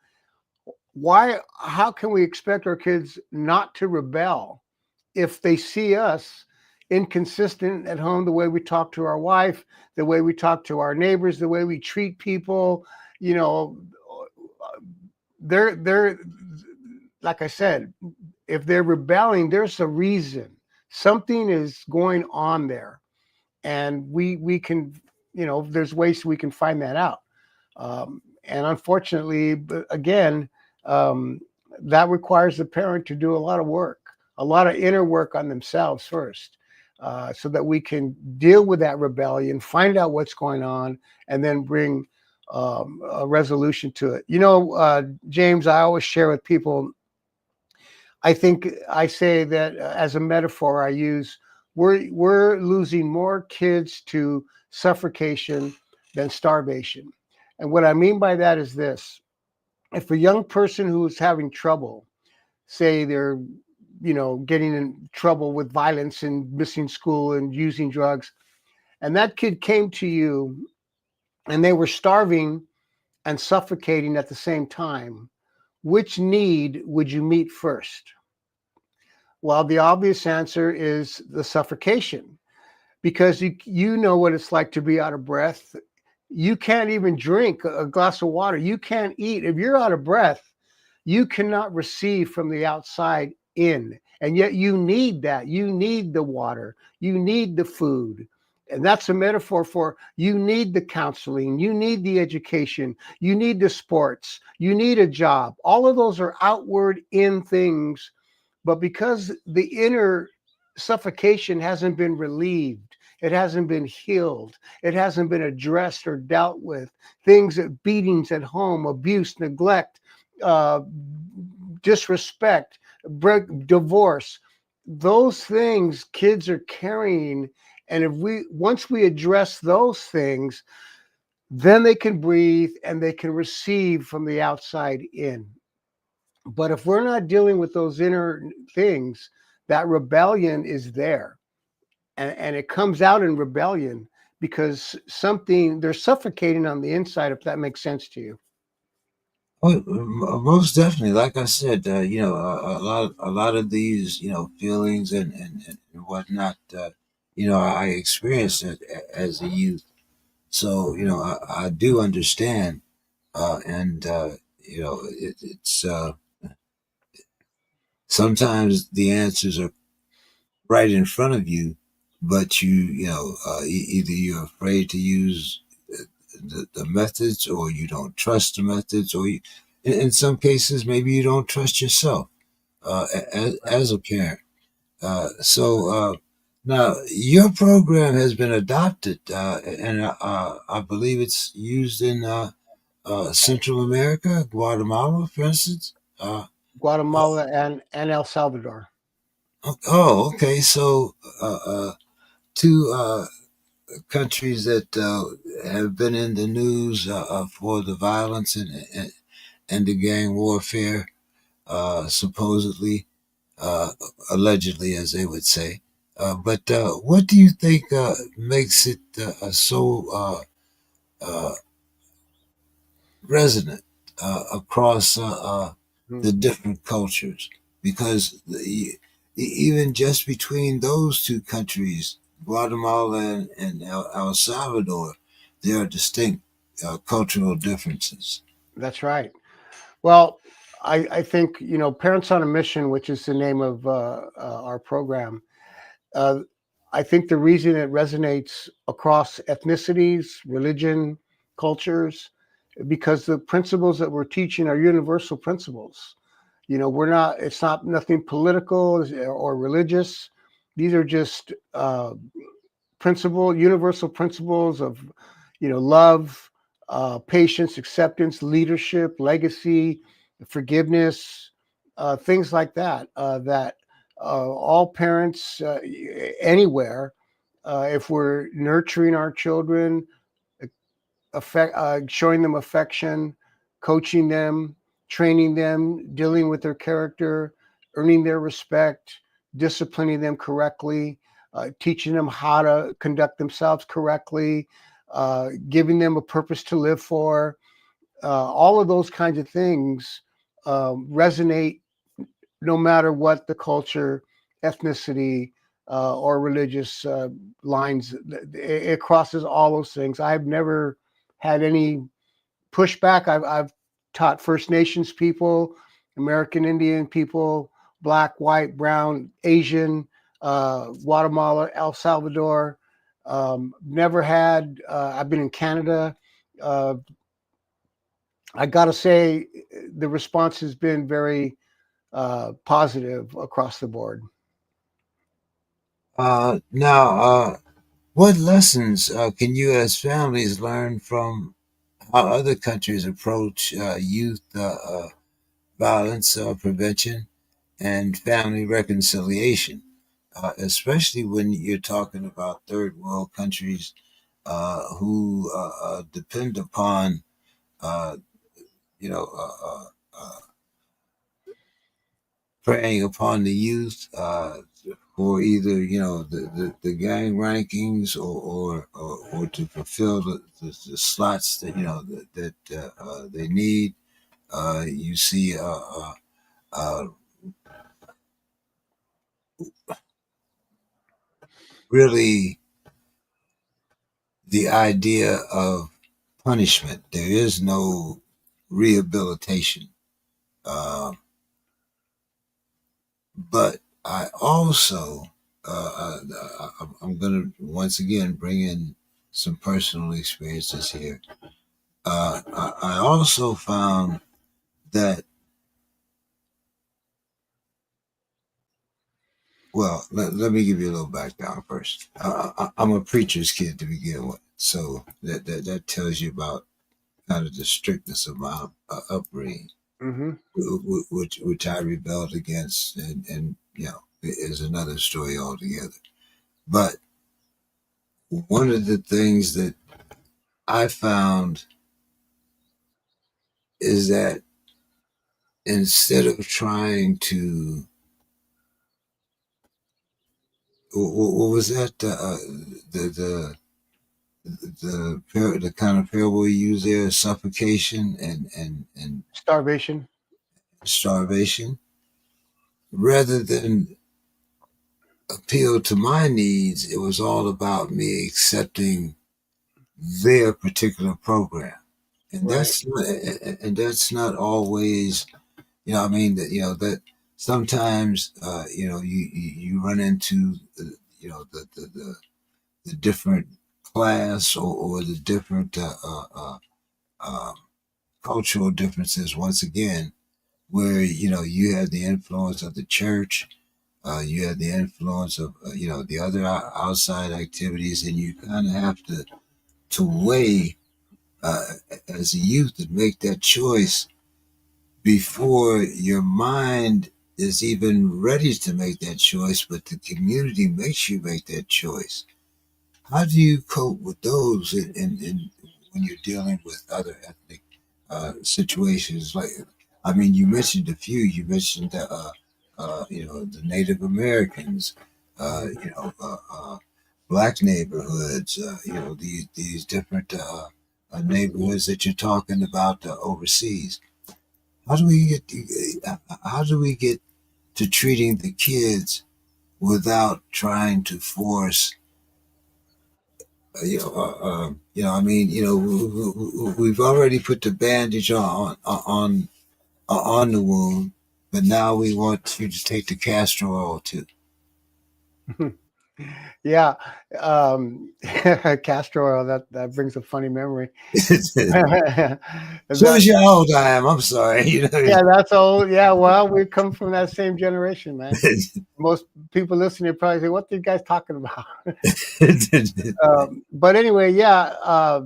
How can we expect our kids not to rebel if they see us inconsistent at home, the way we talk to our wife, the way we talk to our neighbors, the way we treat people? You know, they're like I said, if they're rebelling, there's a reason. Something is going on there, and we can, there's ways we can find that out. And unfortunately, but again, um, that requires the parent to do a lot of work, a lot of inner work on themselves first, so that we can deal with that rebellion, find out what's going on, and then bring a resolution to it. James, I always share with people, I think I say that, as a metaphor I use, we're losing more kids to suffocation than starvation. And what I mean by that is this: if a young person who's having trouble, say they're, getting in trouble with violence and missing school and using drugs, and that kid came to you and they were starving and suffocating at the same time, which need would you meet first? Well, the obvious answer is the suffocation, because you know what it's like to be out of breath. You can't even drink a glass of water. You can't eat. If you're out of breath, you cannot receive from the outside in. And yet you need that. You need the water. You need the food. And that's a metaphor for, you need the counseling, you need the education, you need the sports, you need a job. All of those are outward in things, but because the inner suffocation hasn't been relieved, it hasn't been healed, it hasn't been addressed or dealt with, things that beatings at home, abuse, neglect, uh, disrespect, divorce, those things kids are carrying. And if we once we address those things, then they can breathe and they can receive from the outside in. But if we're not dealing with those inner things, that rebellion is there. And it comes out in rebellion because something, they're suffocating on the inside, if that makes sense to you. Oh, most definitely. Like I said, a lot of these, feelings and whatnot, I experienced it as a youth. So, I do understand, and it's sometimes the answers are right in front of you, but either you're afraid to use the methods, or you don't trust the methods, or in some cases, maybe you don't trust yourself Right. as a parent. Now your program has been adopted, and I believe it's used in Central America, Guatemala, for instance. Uh, Guatemala and El Salvador. oh, okay. So, two countries that have been in the news for the violence and the gang warfare, supposedly, uh, allegedly, as they would say. But what do you think makes it so uh, resonant across Hmm. the different cultures? Because even just between those two countries, Guatemala and El Salvador, there are distinct cultural differences. That's right. Well, I think Parents on a Mission, which is the name of our program. Uh, I think the reason it resonates across ethnicities, religion, cultures, because the principles that we're teaching are universal principles. We're not. It's not nothing political or religious. These are just universal principles of, love, patience, acceptance, leadership, legacy, forgiveness, things like that. That all parents anywhere, if we're nurturing our children, showing them affection, coaching them, training them, dealing with their character, earning their respect, disciplining them correctly, teaching them how to conduct themselves correctly, giving them a purpose to live for. All of those kinds of things resonate no matter what the culture, ethnicity, or religious lines. It crosses all those things. I've never had any pushback. I've taught First Nations people, American Indian people, black, white, brown, Asian, Guatemala, El Salvador. Never had. I've been in Canada. Uh, I got to say, the response has been very positive across the board. Now, what lessons can you as families learn from how other countries approach youth violence prevention and family reconciliation, especially when you're talking about third world countries who depend upon, uh, you know, preying upon the youth for either the gang rankings or to fulfill the slots that they need. You see uh, really the idea of punishment. There is no rehabilitation. Uh, but I also, I'm going to once again bring in some personal experiences here. I also found that, well, let me give you a little background first. I'm a preacher's kid to begin with. So that tells you about kind of the strictness of my upbringing, Hmm. which I rebelled against, and is another story altogether. But one of the things that I found is that instead of trying to, what was that, the the kind of parable you use there, suffocation and Starvation. starvation, rather than appeal to my needs, it was all about me accepting their particular program. And Right. that's not always, I mean, that that sometimes you run into the different class or the different uh, cultural differences once again, where you have the influence of the church, you have the influence of the other outside activities, and you kind of have to weigh uh, as a youth and make that choice before your mind is even ready to make that choice, but the community makes you make that choice. How do you cope with those when you're dealing with other ethnic situations? Like, I mean, you mentioned a few. You mentioned the Native Americans, black neighborhoods. These different neighborhoods that you're talking about overseas. How do we get? How do we get to treating the kids without trying to force I mean, we've already put the bandage on on the wound, but now we want you to take the castor oil too. Yeah, castor oil. That brings a funny memory. Shows That you how old I am. I'm sorry. You know. yeah, that's old. Yeah, well, we come from that same generation, man. Most people listening probably say, "What are you guys talking about?" But anyway, yeah,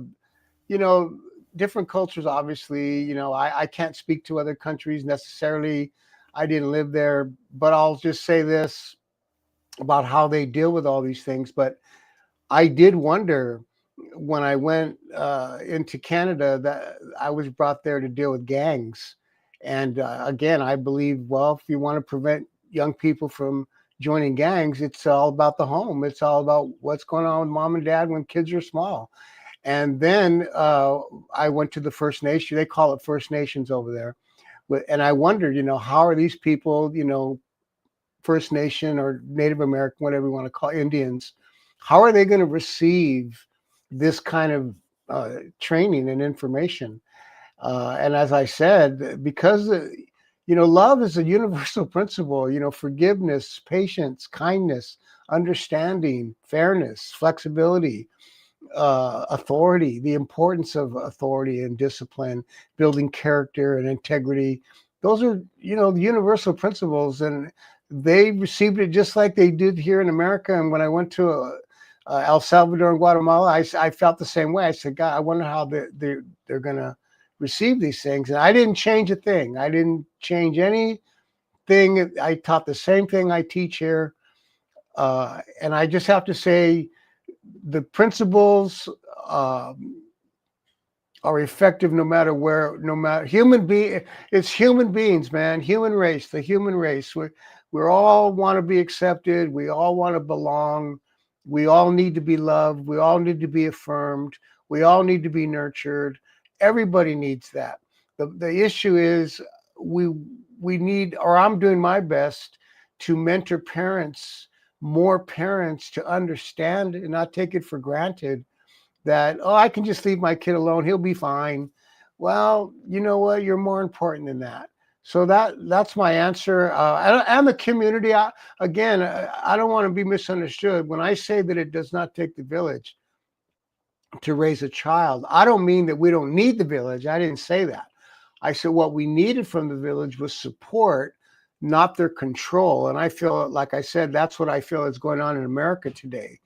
you know, different cultures. Obviously, I can't speak to other countries necessarily. I didn't live there, but I'll just say this about how they deal with all these things. But I did wonder when I went into Canada that I was brought there to deal with gangs. And again, I believe, well, if you want to prevent young people from joining gangs, it's all about the home. It's all about what's going on with mom and dad when kids are small. And then I went to the First Nation. They call it First Nations over there. And I wondered, how are these people, First Nation or Native American, whatever you want to call Indians, how are they going to receive this kind of training and information? And as I said, because love is a universal principle. Forgiveness, patience, kindness, understanding, fairness, flexibility, authority, the importance of authority and discipline, building character and integrity. Those are, the universal principles, and they received it just like they did here in America. And when I went to El Salvador and Guatemala, I felt the same way. I said, God, I wonder how they're going to receive these things. And I didn't change a thing. I didn't change anything. I taught the same thing I teach here. And I just have to say, the principles are effective no matter where, no matter it's human beings, man, human race, the human race. We all want to be accepted. We all want to belong. We all need to be loved. We all need to be affirmed. We all need to be nurtured. Everybody needs that. The issue is we need, or I'm doing my best to mentor more parents to understand and not take it for granted that, oh, I can just leave my kid alone. He'll be fine. Well, you know what? You're more important than that. So that's my answer. And the community, again, I don't want to be misunderstood. When I say that it does not take the village to raise a child, I don't mean that we don't need the village. I didn't say that. I said what we needed from the village was support, not their control. And I feel, like I said, that's what I feel is going on in America today.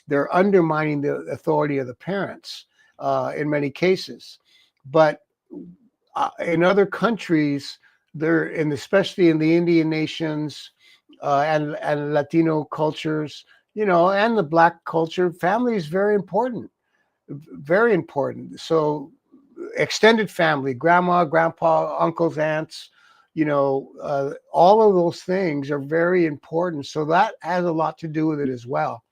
They're undermining the authority of the parents in many cases. But in other countries, and especially in the Indian nations and Latino cultures, and the Black culture, family is very important, very important. So extended family, grandma, grandpa, uncles, aunts, all of those things are very important. So that has a lot to do with it as well.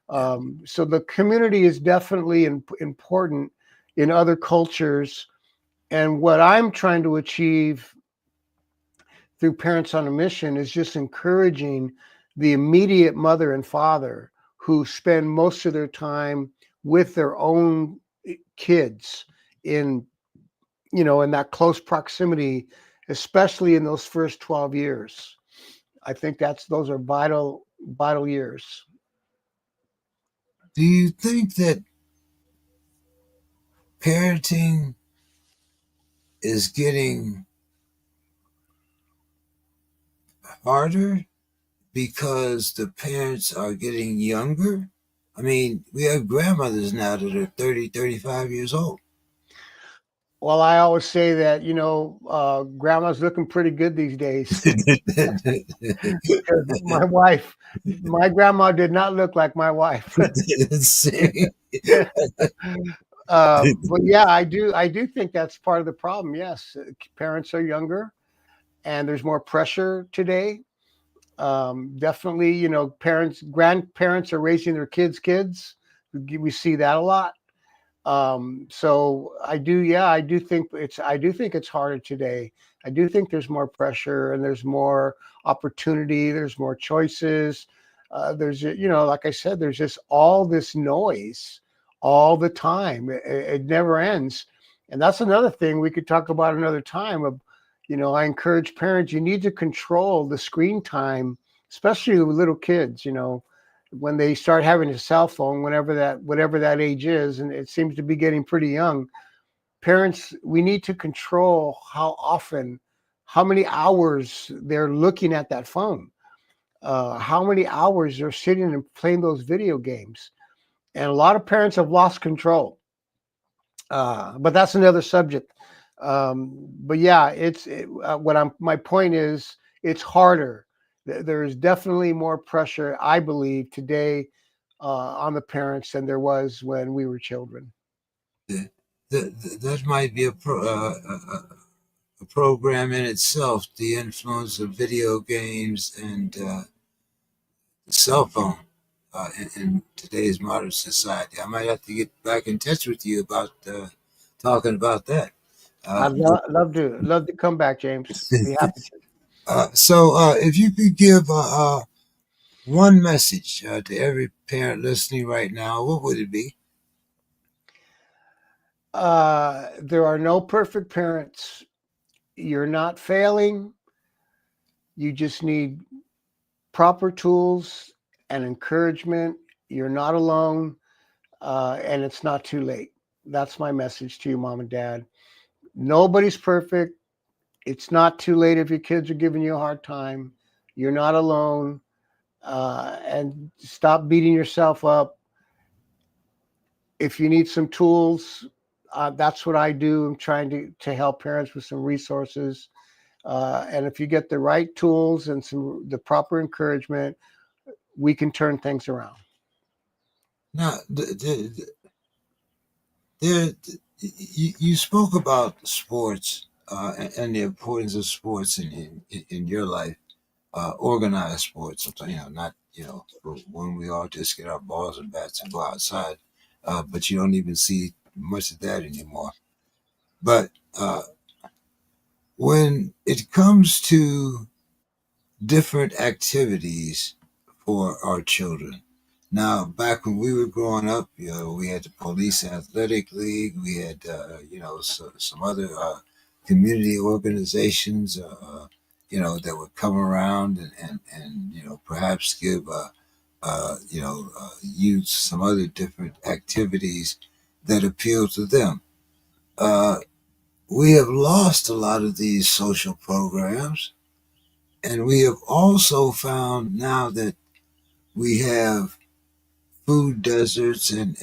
So the community is definitely important in other cultures. And what I'm trying to achieve through Parents on a Mission is just encouraging the immediate mother and father who spend most of their time with their own kids in that close proximity, especially in those first 12 years. I think those are vital years. Do you think that parenting is getting harder because the parents are getting younger? I mean, we have grandmothers now that are 30, 35 years old. Well, I always say that, grandma's looking pretty good these days. Because my grandma did not look like my wife. But yeah, I do think that's part of the problem. Yes, parents are younger and there's more pressure today. Definitely, grandparents are raising their kids. We see that a lot. So I do think it's harder today. I do think there's more pressure and there's more opportunity, there's more choices. There's, like I said, there's just all this noise all the time. It never ends. And that's another thing we could talk about another time of, I encourage parents, you need to control the screen time, especially with little kids, when they start having a cell phone, whatever that age is, and it seems to be getting pretty young. Parents, we need to control how often, how many hours they're looking at that phone, how many hours they're sitting and playing those video games. And a lot of parents have lost control. But that's another subject. But yeah, my point is, it's harder. There is definitely more pressure, I believe, today on the parents than there was when we were children. That might be a program in itself, the influence of video games and the cell phone in today's modern society. I might have to get back in touch with you about talking about that. Uh, I'd love to come back, James. Be happy to. if you could give one message to every parent listening right now, what would it be? There are no perfect parents. You're not failing. You just need proper tools and encouragement. You're not alone, and it's not too late. That's my message to you, mom and dad. Nobody's perfect. It's not too late if your kids are giving you a hard time. You're not alone, and stop beating yourself up. If you need some tools, that's what I do. I'm trying to help parents with some resources. And if you get the right tools and the proper encouragement, we can turn things around. Now, there, you spoke about sports and the importance of sports in your life, organized sports. Not when we all just get our balls and bats and go outside, but you don't even see much of that anymore. But when it comes to different activities for our children. Now, back when we were growing up, we had the Police Athletic League. We had, some other community organizations, that would come around and perhaps give, youth some other different activities that appeal to them. Uh, we have lost a lot of these social programs, and we have also found now that we have food deserts and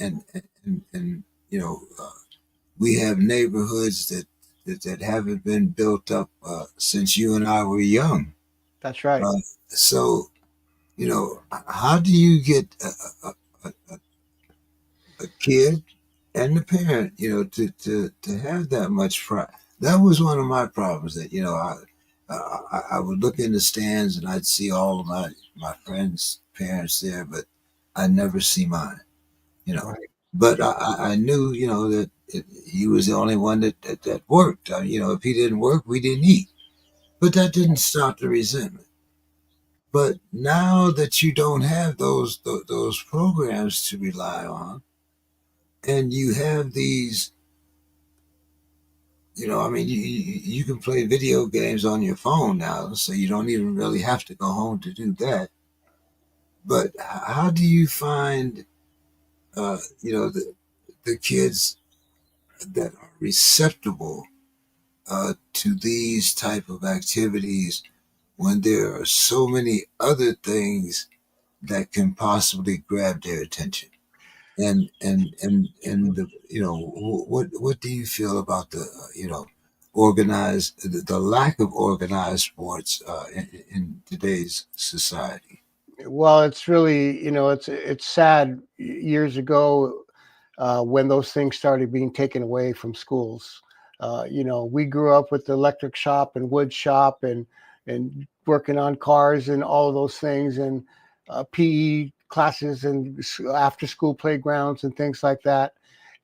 we have neighborhoods that haven't been built up since you and I were young. That's right. So how do you get a kid and the parent, to have that much pride? That was one of my problems. That I would look in the stands and I'd see all of my friends' parents there, but I never see mine. You know, Right. but I knew that he was the only one that worked. If he didn't work, we didn't eat. But that didn't stop the resentment. But now that you don't have those programs to rely on, and you have these, I mean, you can play video games on your phone now, so you don't even really have to go home to do that. But how do you find, the kids that are receptible to these type of activities when there are so many other things that can possibly grab their attention? And what do you feel about the organized the lack of organized sports in today's society? Well, it's really, it's sad. Years ago, when those things started being taken away from schools, we grew up with the electric shop and wood shop and working on cars and all of those things, and PE classes and after school playgrounds and things like that.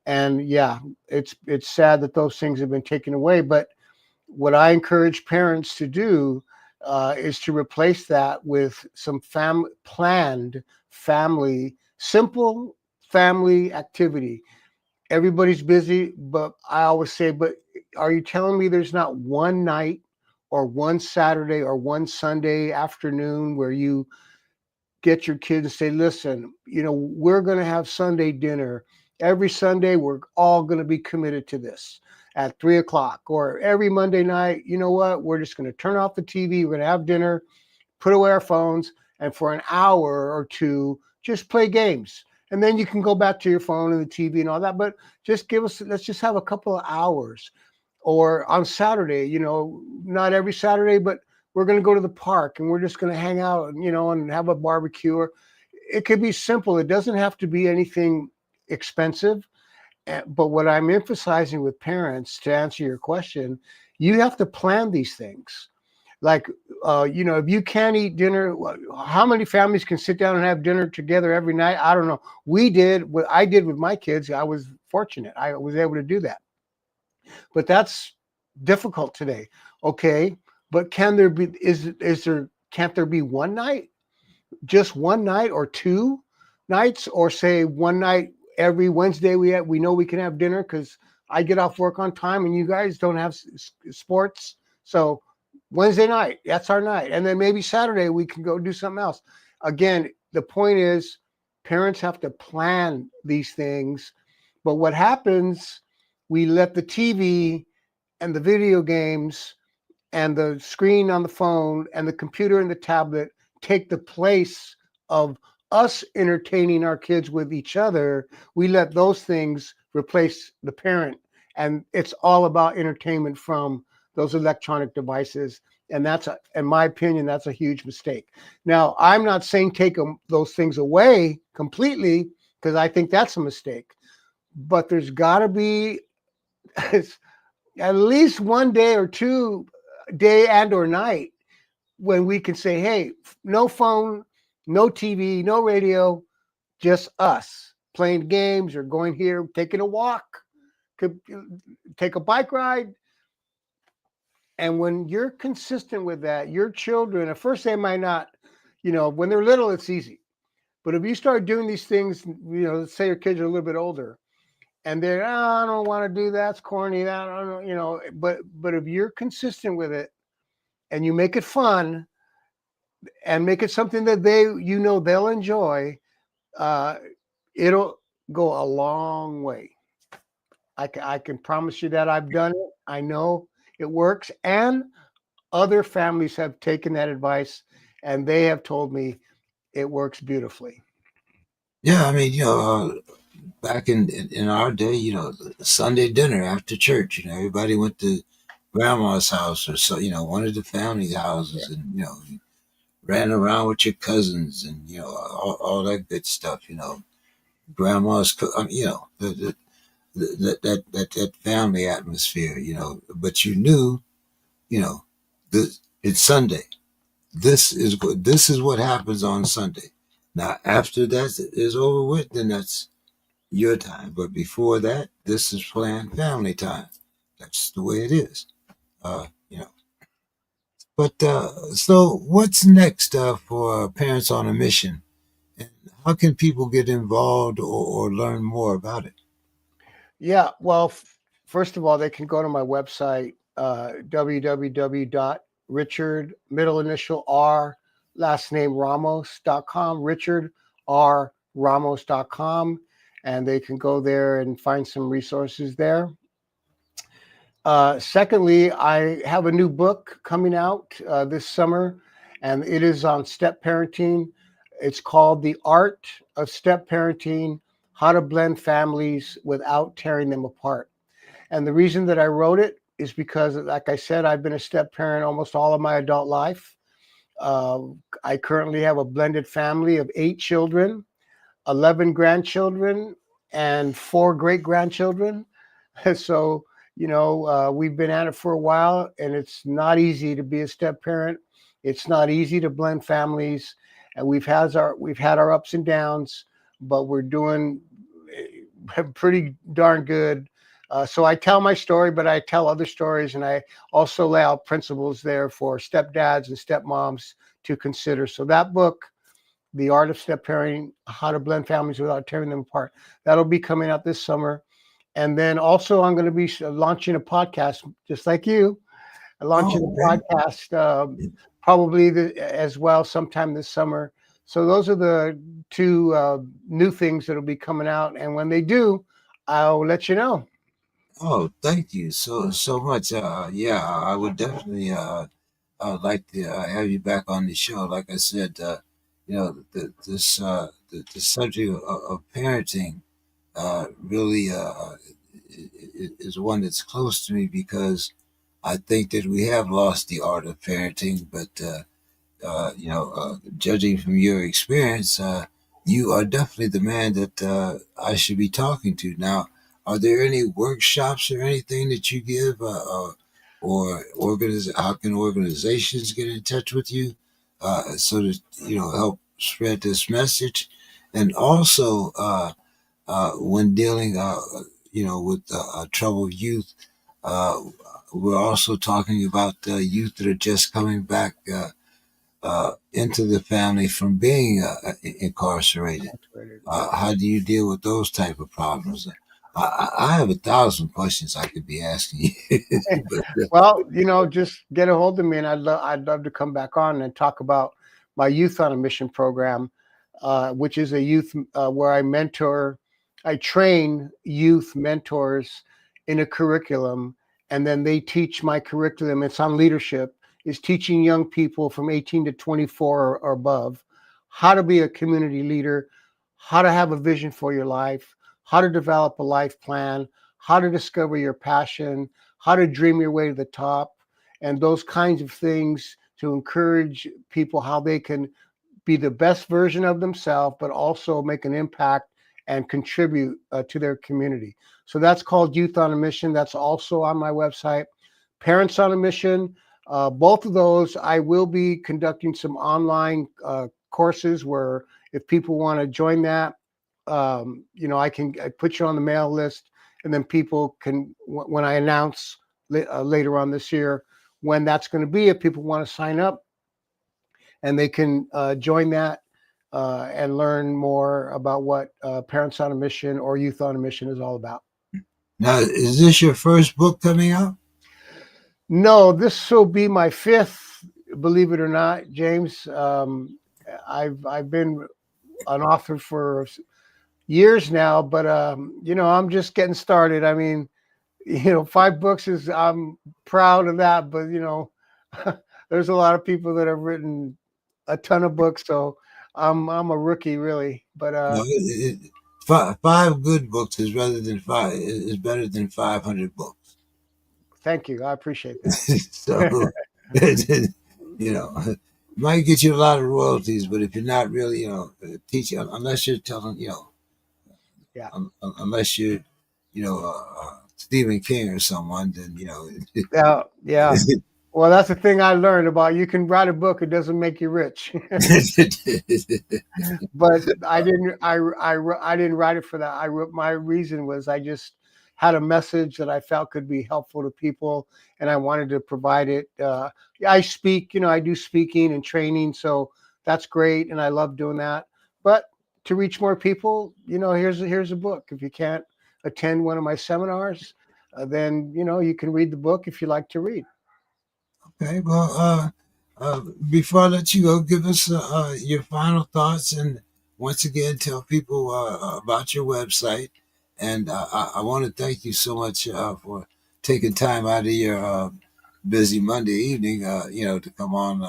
And yeah, it's sad that those things have been taken away. But what I encourage parents to do is to replace that with some planned family, simple family activity. Everybody's busy, but I always say, but are you telling me there's not one night or one Saturday or one Sunday afternoon where you get your kids and say, listen, we're going to have Sunday dinner. Every Sunday, we're all going to be committed to this at 3 o'clock. Or every Monday night, you know what? We're just going to turn off the TV. We're going to have dinner, put away our phones, and for an hour or two, just play games. And then you can go back to your phone and the TV and all that. But let's just have a couple of hours. Or on Saturday, not every Saturday, but we're going to go to the park and we're just going to hang out, and have a barbecue. Or it could be simple. It doesn't have to be anything expensive. But what I'm emphasizing with parents, to answer your question, you have to plan these things. Like, if you can't eat dinner, how many families can sit down and have dinner together every night? I don't know. What I did with my kids, I was fortunate. I was able to do that. But that's difficult today. Okay, but can't there be one night, just one night or two nights, or say one night every Wednesday we know we can have dinner because I get off work on time and you guys don't have sports, so Wednesday night, that's our night, and then maybe Saturday we can go do something else. Again, the point is parents have to plan these things, but what happens, we let the TV and the video games and the screen on the phone and the computer and the tablet take the place of us entertaining our kids with each other. We let those things replace the parent, and it's all about entertainment from those electronic devices. And in my opinion, that's a huge mistake. Now, I'm not saying take those things away completely, because I think that's a mistake. But there's got to be at least one day or two, day and or night, when we can say, hey, no phone, no TV, no radio, just us playing games or going here, taking a walk, could take a bike ride. And when you're consistent with that, your children, at first they might not, when they're little, it's easy. But if you start doing these things, let's say your kids are a little bit older, and they're, I don't want to do that, it's corny, that, I don't know, but if you're consistent with it and you make it fun and make it something that they'll enjoy, it'll go a long way. I can promise you that. I've done it. I know it works. And other families have taken that advice and they have told me it works beautifully. Yeah, I mean, back in our day, Sunday dinner after church, everybody went to grandma's house or so, one of the family houses, Yeah. and ran around with your cousins and all that good stuff. Grandma's, that family atmosphere. But you knew, it's Sunday. This is what happens on Sunday. Now, after that is over with, then that's your time. But before that, this is planned family time. That's the way it is. Uh, you know. But so, what's next for parents on a mission? And how can people get involved or learn more about it? Yeah. Well, first of all, they can go to my website, www.richard, middle initial R, last name Ramos.com, Richard R. Ramos.com. And they can go there and find some resources there. Secondly, I have a new book coming out this summer, and it is on step parenting. It's called The Art of Step Parenting: How to Blend Families Without Tearing Them Apart. And the reason that I wrote it is because, like I said, I've been a step parent almost all of my adult life. Uh, I currently have a blended family of 8 children, 11 grandchildren, and 4 great grandchildren. So, we've been at it for a while, and it's not easy to be a step parent. It's not easy to blend families, and we've had our ups and downs, but we're doing pretty darn good. So I tell my story, but I tell other stories, and I also lay out principles there for stepdads and stepmoms to consider. So that book, The Art of Step Parenting: How to Blend Families Without Tearing Them Apart, that'll be coming out this summer. And then also I'm going to be launching a podcast just like you, launching Oh, a okay. podcast probably as well sometime this summer. So those are the two new things that'll be coming out, and when they do, I'll let you know. Oh, thank you so much. Yeah, I would definitely like to have you back on the show. Like I said, the subject of parenting really is one that's close to me because I think that we have lost the art of parenting. But judging from your experience, you are definitely the man that I should be talking to. Now, are there any workshops or anything that you give, or how can organizations get in touch with you so that help spread this message? And also, when dealing, with troubled youth, uh, we're also talking about youth that are just coming back. Into the family from being incarcerated. Yeah. How do you deal with those type of problems? I have 1,000 questions I could be asking you, but Well, just get a hold of me, and I'd love to come back on and talk about my Youth on a Mission program, which is a youth where I train youth mentors in a curriculum, and then they teach my curriculum. It's on leadership. Is teaching young people from 18 to 24 or above how to be a community leader, how to have a vision for your life, how to develop a life plan, how to discover your passion, how to dream your way to the top, and those kinds of things to encourage people how they can be the best version of themselves, but also make an impact and contribute to their community. So that's called Youth on a Mission. That's also on my website. Parents on a Mission. Both of those, I will be conducting some online courses where if people want to join that, I put you on the mail list, and then people can, when I announce later on this year when that's going to be, if people want to sign up, and they can join that and learn more about what Parents on a Mission or Youth on a Mission is all about. now is this your first book coming out? No, this will be my fifth, believe it or not, James. I've been an author for years now, but I'm just getting started. I mean, 5 books is, I'm proud of that, but there's a lot of people that have written a ton of books, so I'm a rookie really. But No, five good books is better than 500 books. thank you, I appreciate that. So might get you a lot of royalties, but if you're not really teaching, unless you're telling Yeah, unless you're Stephen King or someone, then yeah, yeah. Well, that's the thing I learned about. You can write a book; it doesn't make you rich. But I didn't. I didn't write it for that. My reason was I just had a message that I felt could be helpful to people, and I wanted to provide it. I speak. I do speaking and training, so that's great, and I love doing that. But to reach more people, here's a book. If you can't attend one of my seminars, then you can read the book if you like to read. Okay, well, before I let you go, give us your final thoughts, and once again, tell people about your website. And I want to thank you so much for taking time out of your busy Monday evening, to come on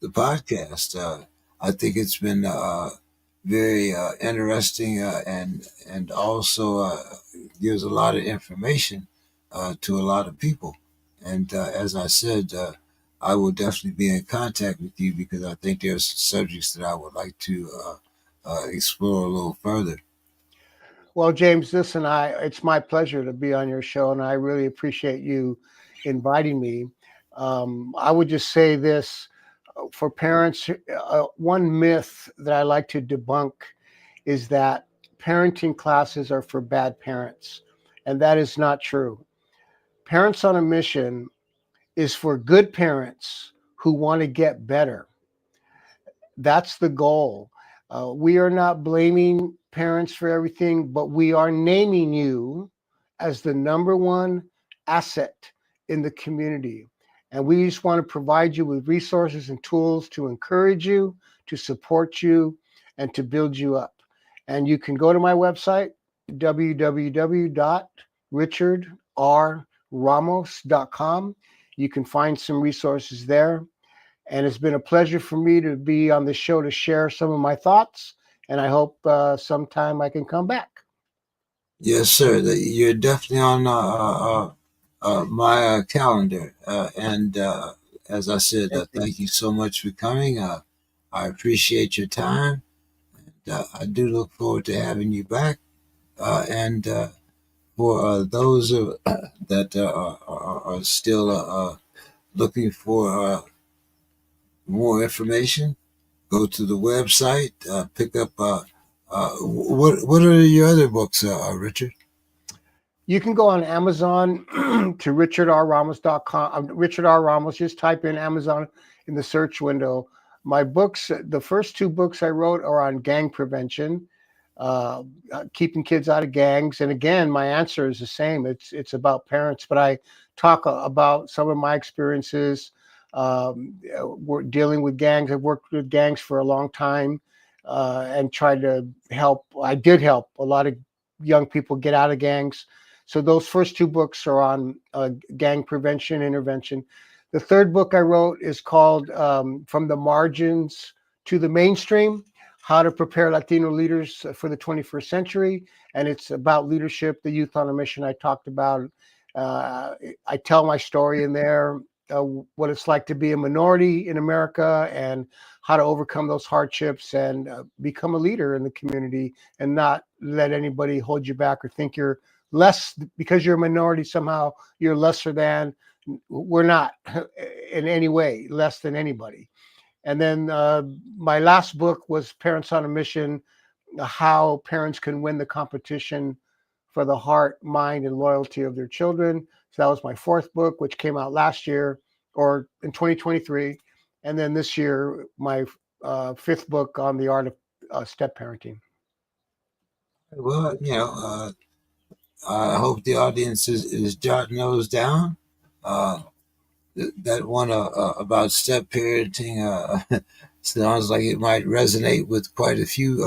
the podcast. I think it's been very interesting and also gives a lot of information to a lot of people. And as I said, I will definitely be in contact with you because I think there's subjects that I would like to explore a little further. Well, James, listen, it's my pleasure to be on your show, and I really appreciate you inviting me. I would just say this for parents: one myth that I like to debunk is that parenting classes are for bad parents, and that is not true. Parents on a Mission is for good parents who want to get better. That's the goal. We are not blaming parents for everything, but we are naming you as the number one asset in the community. And we just want to provide you with resources and tools to encourage you, to support you, and to build you up. And you can go to my website, www.richardrramos.com. You can find some resources there. And it's been a pleasure for me to be on the show to share some of my thoughts. And I hope sometime I can come back. Yes, sir. You're definitely on my calendar. And as I said, Thank you. thank you so much for coming. I appreciate your time. I do look forward to having you back. And for those that are still looking for more information, go to the website, pick up. What are your other books, Richard? You can go on Amazon to richardrramos.com. Richard R. Ramos, just type in Amazon in the search window. My books, the first two books I wrote are on gang prevention, keeping kids out of gangs. And again, my answer is the same. It's about parents, but I talk about some of my experiences dealing with gangs. I've worked with gangs for a long time and tried to help. I did help a lot of young people get out of gangs. So those first two books are on gang prevention intervention. The third book I wrote is called From the Margins to the Mainstream: How to Prepare Latino Leaders for the 21st Century. And it's about leadership, the youth on a mission I talked about. I tell my story in there, what it's like to be a minority in America and how to overcome those hardships and become a leader in the community and not let anybody hold you back or think you're less because you're a minority. Somehow you're lesser than. We're not in any way less than anybody. And then my last book was Parents on a Mission: How Parents Can Win the Competition for the Heart, Mind, and Loyalty of Their Children. So that was my fourth book, which came out last year or in 2023. And then this year, my fifth book on the art of step parenting. Well, I hope the audience is jotting those down. Uh, that one about step parenting sounds like it might resonate with quite a few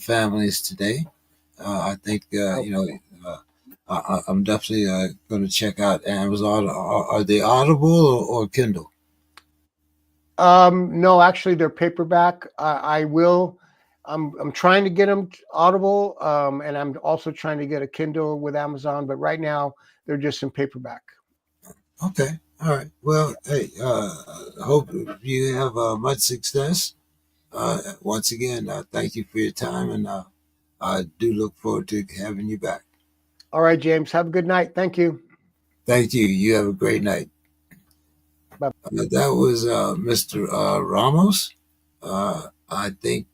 families today. I think Oh, I'm definitely going to check out Amazon. Are they Audible or Kindle? no, actually, they're paperback. I will. I'm trying to get them Audible, and I'm also trying to get a Kindle with Amazon. But right now, they're just in paperback. Okay, all right. Well, Yeah. hey, hope you have much success. Once again, thank you for your time, and I do look forward to having you back. All right, James. Have a good night. Thank you. Thank you. You have a great night. Bye. That was Mr. Ramos. I think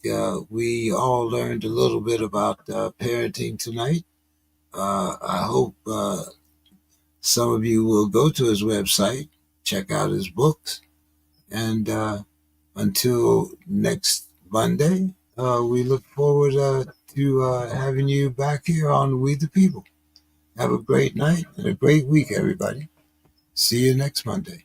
we all learned a little bit about parenting tonight. I hope some of you will go to his website, check out his books, and until next Monday, we look forward to having you back here on We the People. Have a great night and a great week, everybody. See you next Monday.